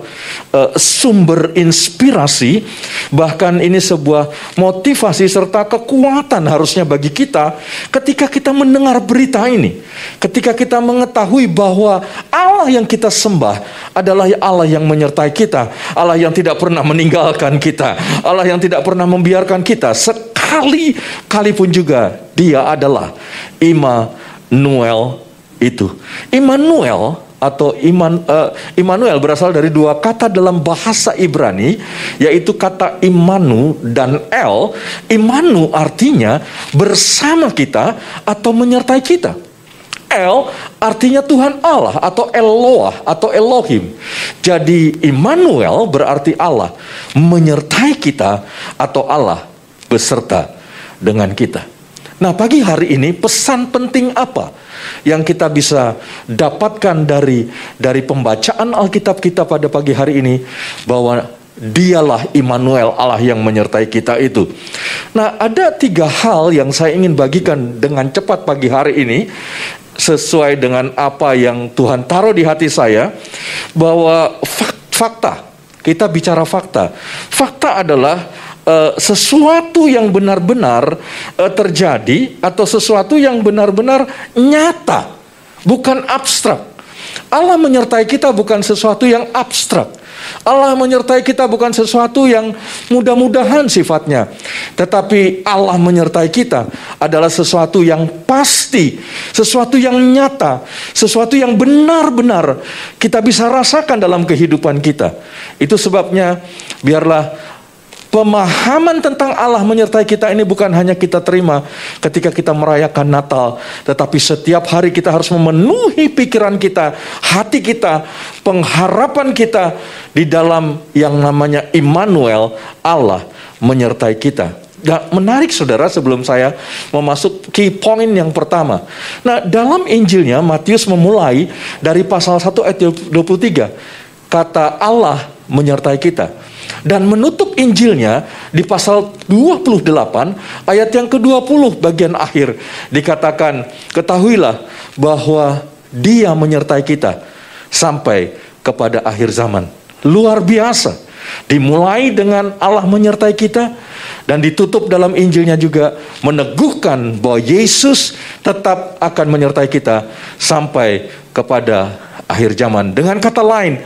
sumber inspirasi, bahkan ini sebuah motivasi serta kekuatan harusnya bagi kita ketika kita mendengar berita ini. Ketika kita mengetahui bahwa Allah yang kita sembah adalah Allah yang menyertai kita, Allah yang tidak pernah meninggalkan kita, Allah yang tidak pernah membiarkan kita sekali-kali pun juga. Dia adalah Immanuel itu. Immanuel atau Immanuel berasal dari dua kata dalam bahasa Ibrani, yaitu kata Immanu dan El. Immanu artinya bersama kita atau menyertai kita. El artinya Tuhan Allah atau Eloah atau Elohim. Jadi Immanuel berarti Allah menyertai kita atau Allah beserta dengan kita. Nah, pagi hari ini pesan penting apa yang kita bisa dapatkan dari pembacaan Alkitab kita pada pagi hari ini? Bahwa dialah Immanuel, Allah yang menyertai kita itu. Nah, ada 3 hal yang saya ingin bagikan dengan cepat pagi hari ini, sesuai dengan apa yang Tuhan taruh di hati saya. Bahwa fakta, kita bicara fakta. Fakta adalah sesuatu yang benar-benar terjadi atau sesuatu yang benar-benar nyata, bukan abstrak. Allah menyertai kita bukan sesuatu yang abstrak. Allah menyertai kita bukan sesuatu yang mudah-mudahan sifatnya, tetapi Allah menyertai kita adalah sesuatu yang pasti, sesuatu yang nyata, sesuatu yang benar-benar kita bisa rasakan dalam kehidupan kita. Itu sebabnya biarlah pemahaman tentang Allah menyertai kita ini bukan hanya kita terima ketika kita merayakan Natal, tetapi setiap hari kita harus memenuhi pikiran kita, hati kita, pengharapan kita di dalam yang namanya Immanuel, Allah menyertai kita. Nah, menarik saudara, sebelum saya memasuki poin yang pertama. Nah, dalam Injilnya Matius memulai dari pasal 1 ayat 23. Kata Allah menyertai kita. Dan menutup Injilnya di pasal 28 ayat yang ke-20 bagian akhir dikatakan, ketahuilah bahwa Dia menyertai kita sampai kepada akhir zaman. Luar biasa. Dimulai dengan Allah menyertai kita, dan ditutup dalam Injilnya juga meneguhkan bahwa Yesus tetap akan menyertai kita sampai kepada akhir zaman. Dengan kata lain,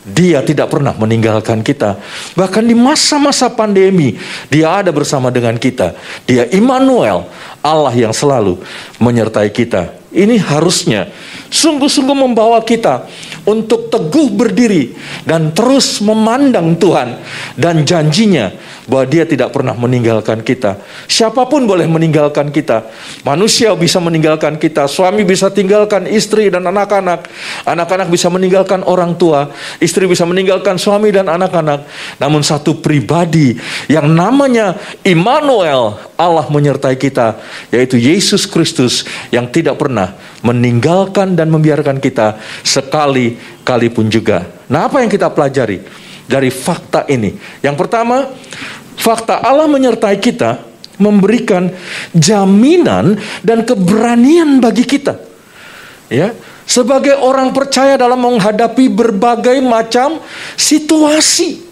Dia tidak pernah meninggalkan kita. Bahkan di masa-masa pandemi, Dia ada bersama dengan kita. Dia Immanuel, Allah yang selalu menyertai kita. Ini harusnya sungguh-sungguh membawa kita untuk teguh berdiri dan terus memandang Tuhan dan janjinya bahwa Dia tidak pernah meninggalkan kita. Siapapun boleh meninggalkan kita. Manusia bisa meninggalkan kita, suami bisa tinggalkan istri dan anak-anak, anak-anak bisa meninggalkan orang tua, istri bisa meninggalkan suami dan anak-anak. Namun satu pribadi yang namanya Immanuel, Allah menyertai kita, yaitu Yesus Kristus yang tidak pernah meninggalkan dan membiarkan kita sekali-kali pun juga. Nah, apa yang kita pelajari dari fakta ini? Yang pertama, fakta Allah menyertai kita memberikan jaminan dan keberanian bagi kita. Ya, sebagai orang percaya dalam menghadapi berbagai macam situasi.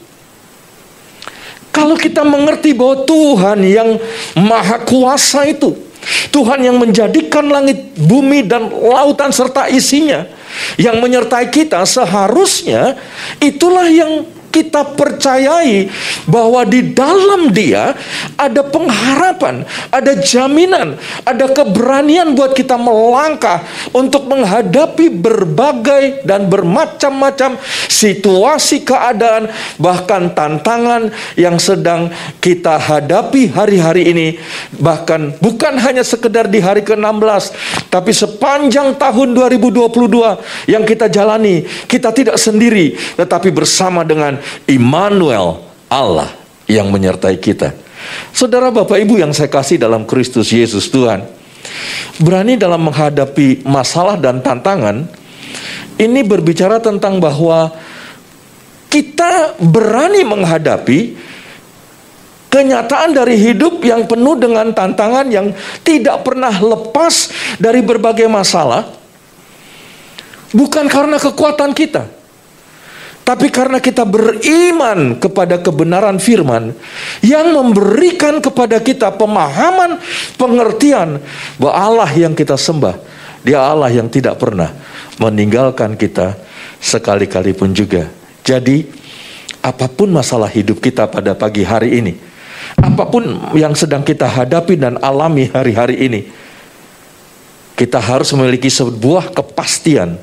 Kalau kita mengerti bahwa Tuhan yang maha kuasa itu, Tuhan yang menjadikan langit, bumi, dan lautan serta isinya, yang menyertai kita, seharusnya itulah yang kita percayai bahwa di dalam Dia ada pengharapan, ada jaminan, ada keberanian buat kita melangkah untuk menghadapi berbagai dan bermacam-macam situasi, keadaan, bahkan tantangan yang sedang kita hadapi hari-hari ini. Bahkan bukan hanya sekedar di hari ke-16, tapi sepanjang tahun 2022 yang kita jalani, kita tidak sendiri, tetapi bersama dengan Immanuel, Allah yang menyertai kita. Saudara, Bapak Ibu yang saya kasih dalam Kristus Yesus Tuhan, berani dalam menghadapi masalah dan tantangan ini berbicara tentang bahwa kita berani menghadapi kenyataan dari hidup yang penuh dengan tantangan, yang tidak pernah lepas dari berbagai masalah, bukan karena kekuatan kita, tapi karena kita beriman kepada kebenaran firman yang memberikan kepada kita pemahaman, pengertian bahwa Allah yang kita sembah, Dia Allah yang tidak pernah meninggalkan kita sekali-kali pun juga. Jadi apapun masalah hidup kita pada pagi hari ini, apapun yang sedang kita hadapi dan alami hari-hari ini, kita harus memiliki sebuah kepastian,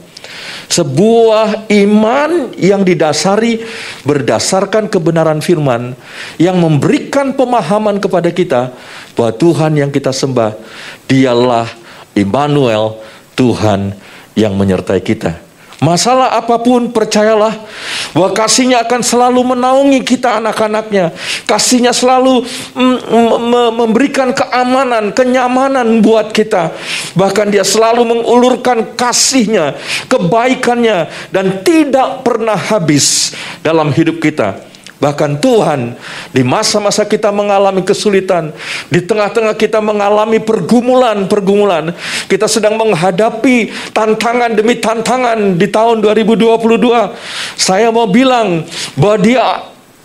sebuah iman yang didasari berdasarkan kebenaran firman, yang memberikan pemahaman kepada kita bahwa Tuhan yang kita sembah, Dialah Immanuel, Tuhan yang menyertai kita. Masalah apapun, percayalah bahwa kasih-Nya akan selalu menaungi kita anak-anaknya. Kasih-Nya selalu memberikan keamanan, kenyamanan buat kita. Bahkan Dia selalu mengulurkan kasih-Nya, kebaikannya, dan tidak pernah habis dalam hidup kita. Bahkan Tuhan di masa-masa kita mengalami kesulitan, di tengah-tengah kita mengalami pergumulan, kita sedang menghadapi tantangan demi tantangan di tahun 2022. Saya mau bilang bahwa Dia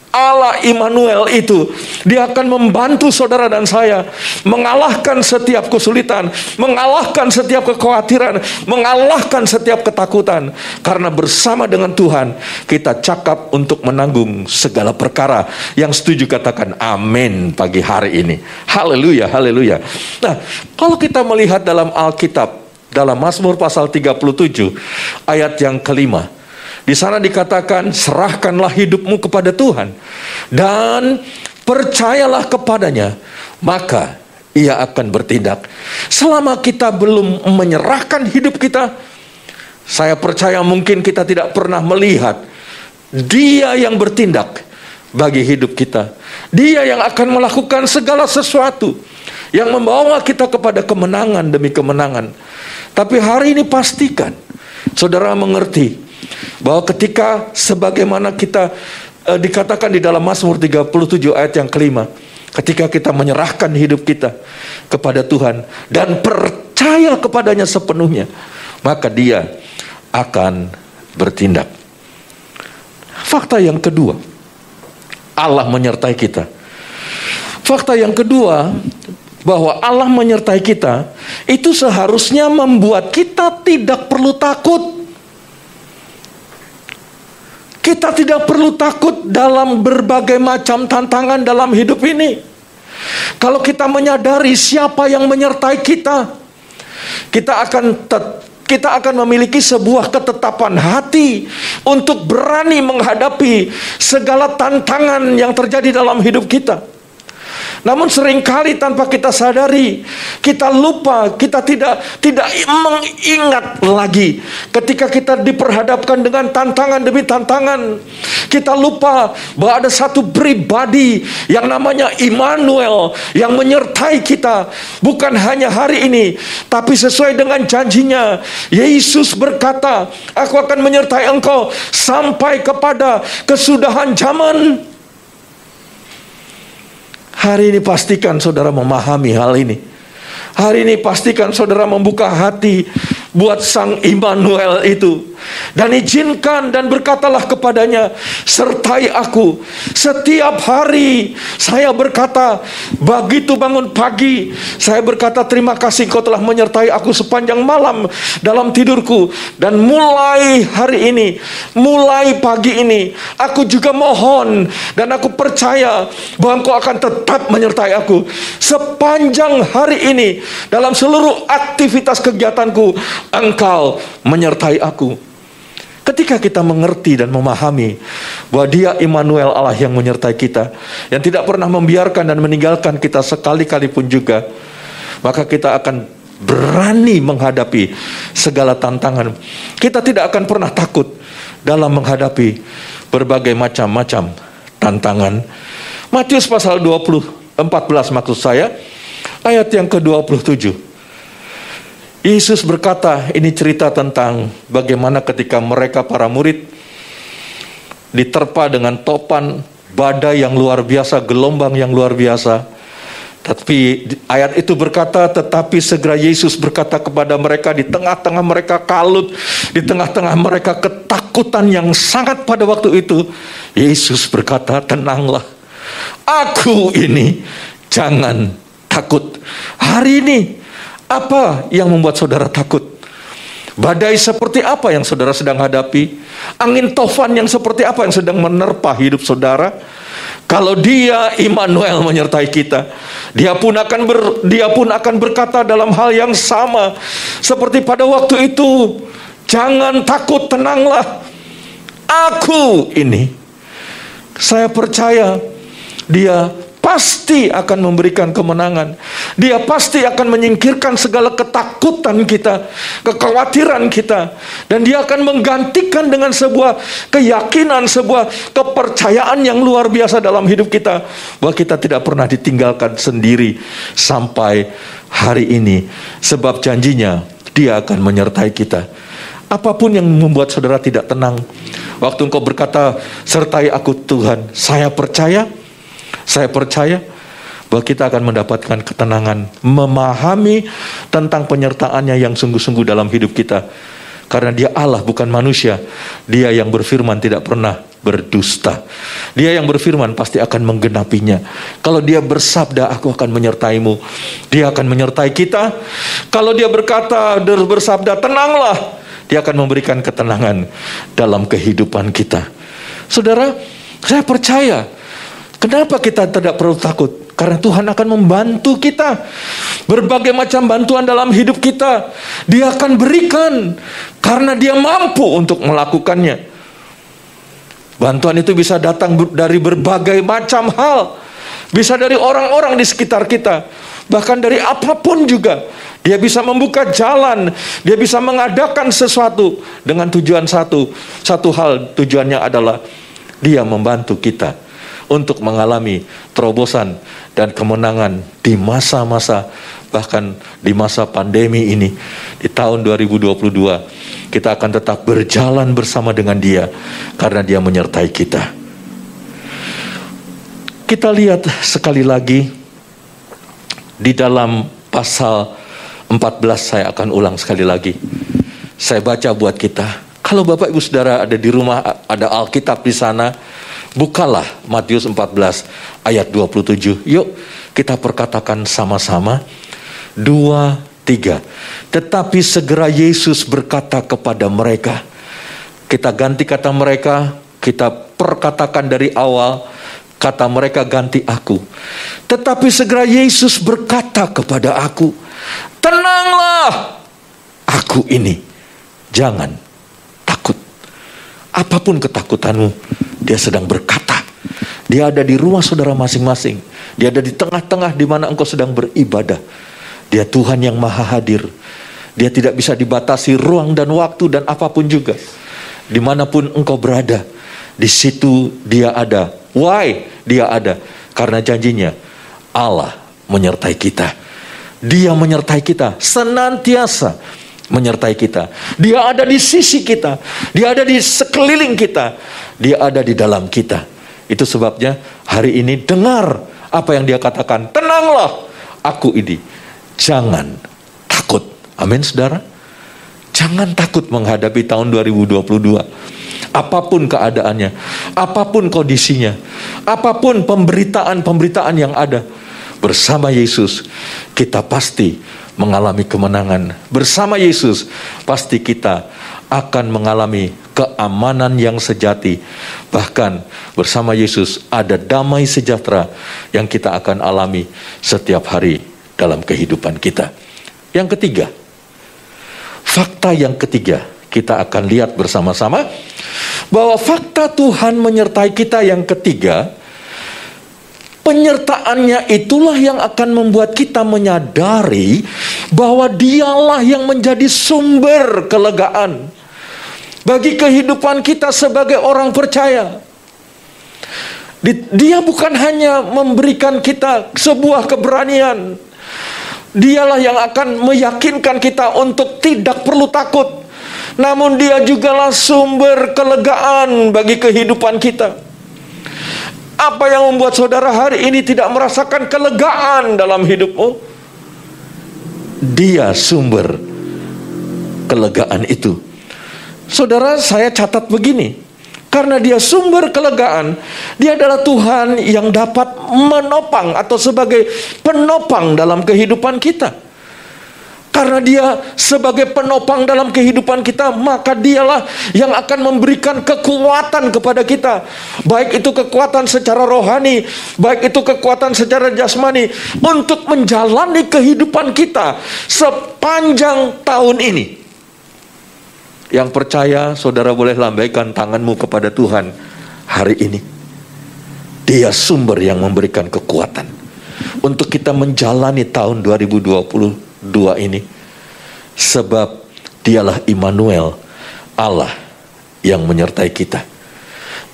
Allah Immanuel itu, Dia akan membantu saudara dan saya mengalahkan setiap kesulitan, mengalahkan setiap kekhawatiran, mengalahkan setiap ketakutan. Karena bersama dengan Tuhan kita cakap untuk menanggung segala perkara. Yang setuju katakan amin pagi hari ini. Haleluya, haleluya. Nah, kalau kita melihat dalam Alkitab, dalam Mazmur pasal 37 ayat yang kelima, di sana dikatakan, serahkanlah hidupmu kepada Tuhan dan percayalah kepadanya, maka Ia akan bertindak. Selama kita belum menyerahkan hidup kita, saya percaya mungkin kita tidak pernah melihat Dia yang bertindak bagi hidup kita. Dia yang akan melakukan segala sesuatu yang membawa kita kepada kemenangan demi kemenangan. Tapi hari ini pastikan saudara mengerti bahwa ketika sebagaimana kita dikatakan di dalam Mazmur 37 ayat yang kelima, ketika kita menyerahkan hidup kita kepada Tuhan dan percaya kepadanya sepenuhnya, maka Dia akan bertindak. Fakta yang kedua, Allah menyertai kita. Fakta yang kedua, bahwa Allah menyertai kita, itu seharusnya membuat kita tidak perlu takut. Kita tidak perlu takut dalam berbagai macam tantangan dalam hidup ini. Kalau kita menyadari siapa yang menyertai kita, kita akan memiliki sebuah ketetapan hati untuk berani menghadapi segala tantangan yang terjadi dalam hidup kita. Namun seringkali tanpa kita sadari, kita lupa, kita tidak mengingat lagi. Ketika kita diperhadapkan dengan tantangan demi tantangan, kita lupa bahwa ada satu pribadi yang namanya Immanuel yang menyertai kita. Bukan hanya hari ini, tapi sesuai dengan janjinya. Yesus berkata, aku akan menyertai engkau sampai kepada kesudahan zaman. Hari ini pastikan saudara memahami hal ini. Hari ini pastikan saudara membuka hati buat Sang Immanuel itu. Dan izinkan dan berkatalah kepadanya, sertai aku. Setiap hari saya berkata, begitu bangun pagi, saya berkata, terima kasih Engkau telah menyertai aku sepanjang malam dalam tidurku. Dan mulai hari ini, mulai pagi ini, aku juga mohon dan aku percaya bahwa Engkau akan tetap menyertai aku sepanjang hari ini. Dalam seluruh aktivitas kegiatanku, Engkau menyertai aku. Ketika kita mengerti dan memahami bahwa Dia Immanuel, Allah yang menyertai kita, yang tidak pernah membiarkan dan meninggalkan kita sekali-kali pun juga, maka kita akan berani menghadapi segala tantangan. Kita tidak akan pernah takut dalam menghadapi berbagai macam-macam tantangan. Matius pasal 14 maksud saya, ayat yang ke-27. Yesus berkata, ini cerita tentang bagaimana ketika mereka para murid diterpa dengan topan badai yang luar biasa, gelombang yang luar biasa. Tapi ayat itu berkata, tetapi segera Yesus berkata kepada mereka, di tengah-tengah mereka kalut, di tengah-tengah mereka ketakutan yang sangat pada waktu itu, Yesus berkata, tenanglah, aku ini, jangan takut. Hari ini, apa yang membuat saudara takut? Badai seperti apa yang saudara sedang hadapi? Angin tofan yang seperti apa yang sedang menerpa hidup saudara? Kalau Dia Immanuel menyertai kita, Dia pun akan berkata dalam hal yang sama seperti pada waktu itu, jangan takut, tenanglah, aku ini. Saya percaya Dia pasti akan memberikan kemenangan. Dia pasti akan menyingkirkan segala ketakutan kita, kekhawatiran kita. Dan Dia akan menggantikan dengan sebuah keyakinan, sebuah kepercayaan yang luar biasa dalam hidup kita, bahwa kita tidak pernah ditinggalkan sendiri sampai hari ini. Sebab janjinya, Dia akan menyertai kita. Apapun yang membuat saudara tidak tenang, waktu engkau berkata, sertai aku Tuhan, saya percaya bahwa kita akan mendapatkan ketenangan, memahami tentang penyertaannya yang sungguh-sungguh dalam hidup kita. Karena Dia Allah, bukan manusia. Dia yang berfirman tidak pernah berdusta. Dia yang berfirman pasti akan menggenapinya. Kalau Dia bersabda, aku akan menyertaimu, Dia akan menyertai kita. Kalau Dia berkata, bersabda, tenanglah, Dia akan memberikan ketenangan dalam kehidupan kita. Saudara, saya percaya. Kenapa kita tidak perlu takut? Karena Tuhan akan membantu kita. Berbagai macam bantuan dalam hidup kita Dia akan berikan, karena Dia mampu untuk melakukannya. Bantuan itu bisa datang dari berbagai macam hal. Bisa dari orang-orang di sekitar kita, bahkan dari apapun juga. Dia bisa membuka jalan, Dia bisa mengadakan sesuatu dengan tujuan satu hal. Tujuannya adalah Dia membantu kita untuk mengalami terobosan dan kemenangan di masa-masa, bahkan di masa pandemi ini. Di tahun 2022 kita akan tetap berjalan bersama dengan Dia, karena Dia menyertai kita. Kita lihat sekali lagi di dalam pasal 14, saya akan ulang sekali lagi. Saya baca buat kita. Kalau Bapak Ibu Saudara ada di rumah, ada Alkitab di sana, bukalah Matius 14 ayat 27. Yuk kita perkatakan sama-sama. 2, 3. Tetapi segera Yesus berkata kepada mereka. Kita ganti kata mereka, kita perkatakan dari awal. Kata mereka ganti aku. Tetapi segera Yesus berkata kepada aku, tenanglah, aku ini, jangan takut. Apapun ketakutanmu, Dia sedang berkata. Dia ada di rumah saudara masing-masing. Dia ada di tengah-tengah di mana engkau sedang beribadah. Dia Tuhan yang maha hadir. Dia tidak bisa dibatasi ruang dan waktu dan apapun juga. Dimanapun engkau berada, di situ Dia ada. Why? Dia ada karena janjinya, Allah menyertai kita. Dia menyertai kita, senantiasa menyertai kita. Dia ada di sisi kita. Dia ada di sekeliling kita. Dia ada di dalam kita. Itu sebabnya hari ini dengar apa yang Dia katakan. Tenanglah, aku ini, jangan takut. Amin, saudara. Jangan takut menghadapi tahun 2022. Apapun keadaannya, apapun kondisinya, apapun pemberitaan yang ada, bersama Yesus kita pasti mengalami kemenangan. Bersama Yesus pasti kita akan mengalami keamanan yang sejati. Bahkan bersama Yesus ada damai sejahtera yang kita akan alami setiap hari dalam kehidupan kita. Yang ketiga, fakta yang ketiga, kita akan lihat bersama-sama bahwa fakta Tuhan menyertai kita yang ketiga, penyertaannya itulah yang akan membuat kita menyadari bahwa Dialah yang menjadi sumber kelegaan bagi kehidupan kita sebagai orang percaya. Dia bukan hanya memberikan kita sebuah keberanian, Dialah yang akan meyakinkan kita untuk tidak perlu takut, namun Dia jugalah sumber kelegaan bagi kehidupan kita. Apa yang membuat saudara hari ini tidak merasakan kelegaan dalam hidupmu? Dia sumber kelegaan itu. Saudara, saya catat begini, karena Dia sumber kelegaan, Dia adalah Tuhan yang dapat menopang atau sebagai penopang dalam kehidupan kita. Karena Dia sebagai penopang dalam kehidupan kita, maka Dialah yang akan memberikan kekuatan kepada kita. Baik itu kekuatan secara rohani, baik itu kekuatan secara jasmani, untuk menjalani kehidupan kita sepanjang tahun ini. Yang percaya, saudara boleh lambaikan tanganmu kepada Tuhan hari ini. Dia sumber yang memberikan kekuatan untuk kita menjalani tahun 2022 ini. Sebab Dialah Immanuel, Allah yang menyertai kita.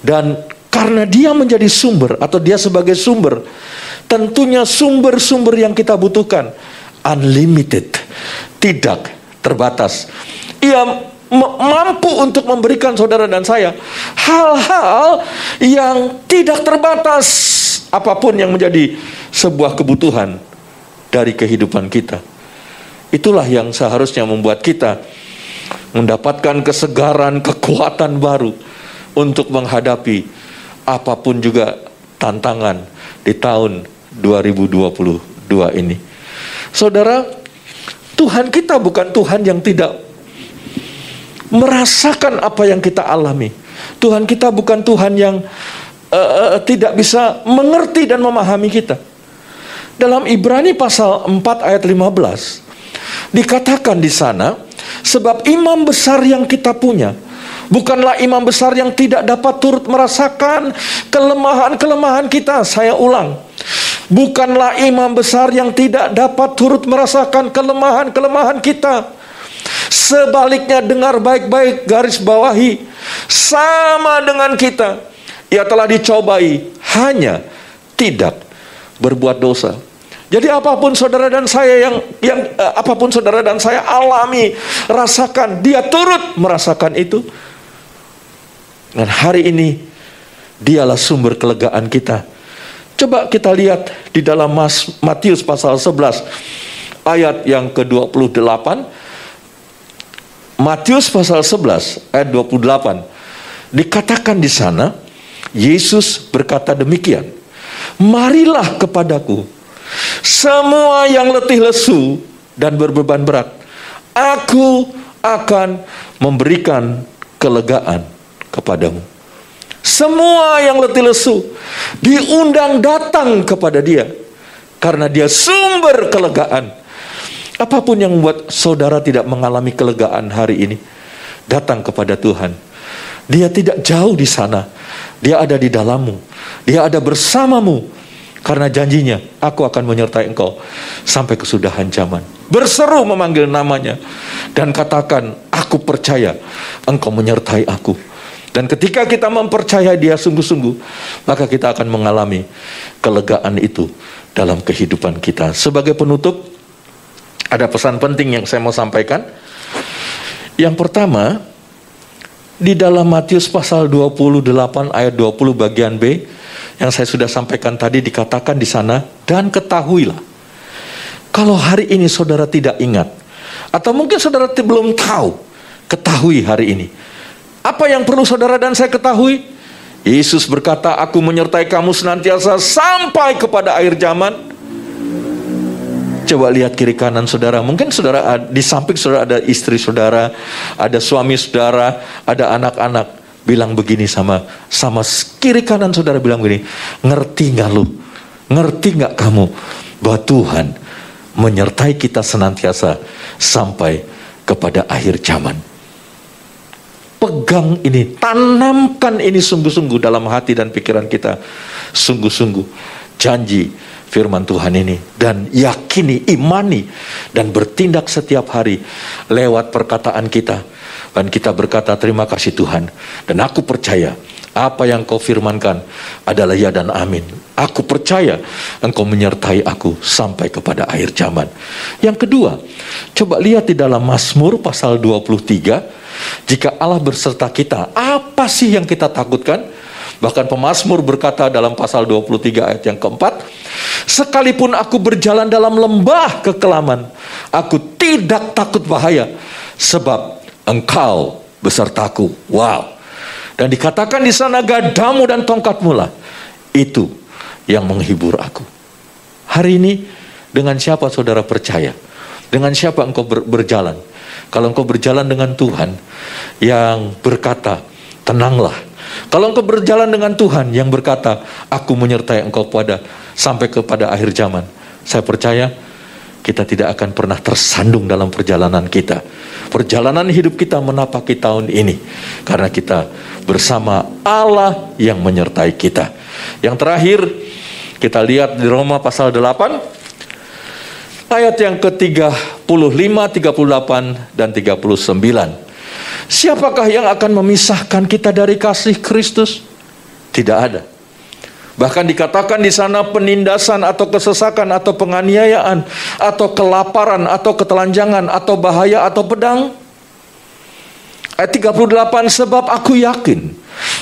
Dan karena Dia menjadi sumber, atau Dia sebagai sumber, tentunya sumber-sumber yang kita butuhkan unlimited, tidak terbatas. Ia mampu untuk memberikan saudara dan saya hal-hal yang tidak terbatas, apapun yang menjadi sebuah kebutuhan dari kehidupan kita. Itulah yang seharusnya membuat kita mendapatkan kesegaran, kekuatan baru untuk menghadapi apapun juga tantangan di tahun 2022 ini. Saudara, Tuhan kita bukan Tuhan yang tidak merasakan apa yang kita alami. Tuhan kita bukan Tuhan yang tidak bisa mengerti dan memahami kita. Dalam Ibrani pasal 4 ayat 15 dikatakan di sana, sebab imam besar yang kita punya bukanlah imam besar yang tidak dapat turut merasakan kelemahan-kelemahan kita. Saya ulang, bukanlah imam besar yang tidak dapat turut merasakan kelemahan-kelemahan kita. Sebaliknya, dengar baik-baik, garis bawahi, sama dengan kita, Ia telah dicobai, hanya tidak berbuat dosa. Jadi apapun saudara dan saya apapun saudara dan saya alami, rasakan, Dia turut merasakan itu. Dan hari ini Dialah sumber kelegaan kita. Coba kita lihat di dalam Matius pasal 11 ayat yang ke-28. Matius pasal 11 ayat 28 dikatakan di sana, Yesus berkata demikian, marilah kepadaku semua yang letih lesu dan berbeban berat, aku akan memberikan kelegaan kepadamu. Semua yang letih lesu diundang datang kepada Dia, karena Dia sumber kelegaan. Apapun yang membuat saudara tidak mengalami kelegaan hari ini, datang kepada Tuhan. Dia tidak jauh di sana, Dia ada di dalammu, Dia ada bersamamu. Karena janjinya, aku akan menyertai engkau sampai kesudahan zaman. Berseru memanggil namanya dan katakan, aku percaya engkau menyertai aku. Dan ketika kita mempercayai Dia sungguh-sungguh, maka kita akan mengalami kelegaan itu dalam kehidupan kita. Sebagai penutup, ada pesan penting yang saya mau sampaikan. Yang pertama, di dalam Matius pasal 28 ayat 20 bagian B, yang saya sudah sampaikan tadi, dikatakan di sana, dan ketahuilah, kalau hari ini saudara tidak ingat, atau mungkin saudara belum tahu ketahui hari ini? Apa yang perlu saudara dan saya ketahui? Yesus berkata, aku menyertai kamu senantiasa sampai kepada akhir zaman. Coba lihat kiri kanan saudara. Mungkin saudara di samping saudara ada istri saudara, ada suami saudara, ada anak-anak. Bilang begini sama kiri kanan saudara, bilang begini, ngerti gak lu? Ngerti gak kamu bahwa Tuhan menyertai kita senantiasa sampai kepada akhir zaman? Pegang ini, tanamkan ini sungguh-sungguh dalam hati dan pikiran kita. Sungguh-sungguh janji firman Tuhan ini, dan yakini, imani, dan bertindak setiap hari lewat perkataan kita. Dan kita berkata, terima kasih Tuhan, dan aku percaya apa yang kau firmankan adalah ya dan amin. Aku percaya engkau menyertai aku sampai kepada akhir zaman. Yang kedua, coba lihat di dalam Mazmur pasal 23. Jika Allah berserta kita, apa sih yang kita takutkan? Bahkan pemazmur berkata dalam pasal 23 ayat yang keempat, sekalipun aku berjalan dalam lembah kekelaman, aku tidak takut bahaya, sebab engkau besertaku. Wow. Dan dikatakan di sana, gadamu dan tongkatmu lah itu yang menghibur aku. Hari ini dengan siapa saudara percaya? Dengan siapa engkau berjalan? Kalau engkau berjalan dengan Tuhan yang berkata, tenanglah. Kalau engkau berjalan dengan Tuhan yang berkata, aku menyertai engkau sampai kepada akhir zaman, saya percaya kita tidak akan pernah tersandung dalam perjalanan kita. Perjalanan hidup kita menapaki tahun ini, karena kita bersama Allah yang menyertai kita. Yang terakhir, kita lihat di Roma pasal 8, ayat yang ke-35, 38, dan 39. Siapakah yang akan memisahkan kita dari kasih Kristus? Tidak ada. Bahkan dikatakan di sana penindasan atau kesesakan atau penganiayaan atau kelaparan atau ketelanjangan atau bahaya atau pedang. Ayat 38, sebab aku yakin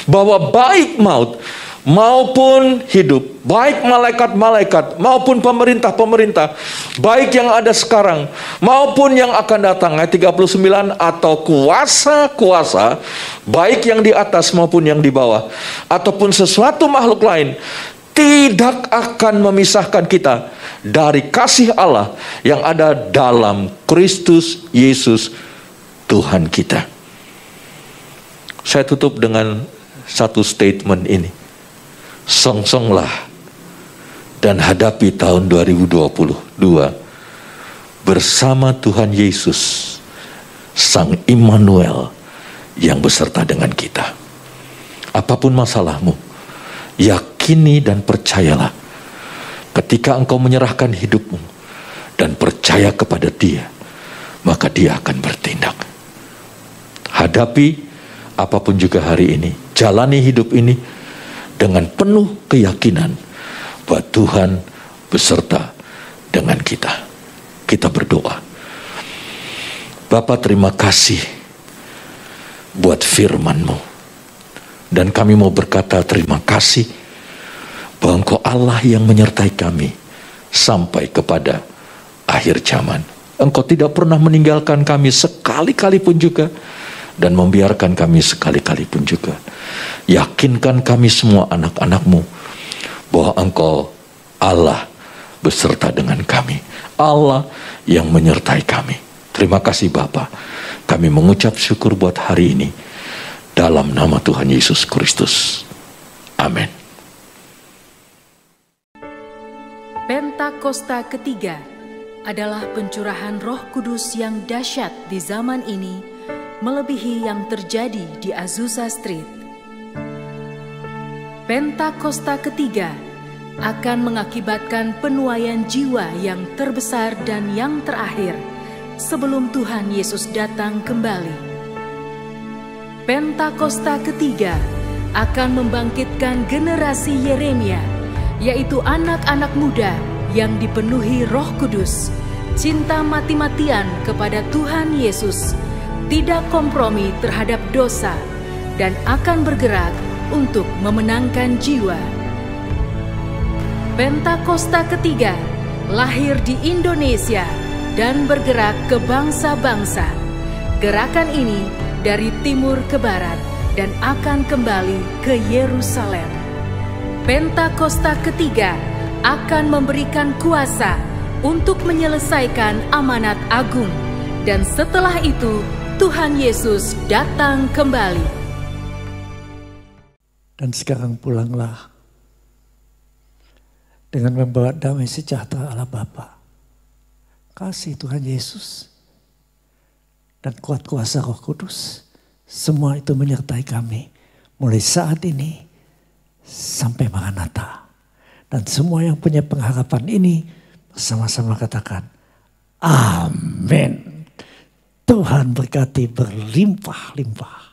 bahwa baik maut maupun hidup, baik malaikat-malaikat maupun pemerintah-pemerintah, baik yang ada sekarang maupun yang akan datang, ayat 39, atau kuasa-kuasa, baik yang di atas maupun yang di bawah, ataupun sesuatu makhluk lain, tidak akan memisahkan kita dari kasih Allah yang ada dalam Kristus Yesus Tuhan kita. Saya tutup dengan satu statement ini. Songsonglah dan hadapi tahun 2022 bersama Tuhan Yesus, Sang Immanuel yang beserta dengan kita. Apapun masalahmu, yakini dan percayalah, ketika engkau menyerahkan hidupmu dan percaya kepada Dia, maka Dia akan bertindak. Hadapi apapun juga hari ini, jalani hidup ini dengan penuh keyakinan bahwa Tuhan beserta dengan kita. Kita berdoa. Bapa, terima kasih buat firman-Mu. Dan kami mau berkata terima kasih bahwa Engkau Allah yang menyertai kami sampai kepada akhir zaman. Engkau tidak pernah meninggalkan kami sekali-kali pun juga, dan membiarkan kami sekali-kali pun juga. Yakinkan kami semua anak-anak-Mu bahwa Engkau Allah beserta dengan kami, Allah yang menyertai kami. Terima kasih Bapa. Kami mengucap syukur buat hari ini dalam nama Tuhan Yesus Kristus. Amin. Pentakosta ketiga adalah pencurahan Roh Kudus yang dahsyat di zaman ini, melebihi yang terjadi di Azusa Street. Pentakosta ketiga akan mengakibatkan penuaian jiwa yang terbesar dan yang terakhir sebelum Tuhan Yesus datang kembali. Pentakosta ketiga akan membangkitkan generasi Yeremia, yaitu anak-anak muda yang dipenuhi Roh Kudus, cinta mati-matian kepada Tuhan Yesus, tidak kompromi terhadap dosa, dan akan bergerak untuk memenangkan jiwa. Pentakosta ketiga lahir di Indonesia dan bergerak ke bangsa-bangsa. Gerakan ini dari timur ke barat dan akan kembali ke Yerusalem. Pentakosta ketiga akan memberikan kuasa untuk menyelesaikan amanat agung. Dan setelah itu, Tuhan Yesus datang kembali. Dan sekarang pulanglah dengan membawa damai sejahtera Allah Bapa, kasih Tuhan Yesus, dan kuat kuasa Roh Kudus. Semua itu menyertai kami mulai saat ini sampai Maranatha. Dan semua yang punya pengharapan ini bersama-sama katakan, amin. Tuhan berkati berlimpah-limpah.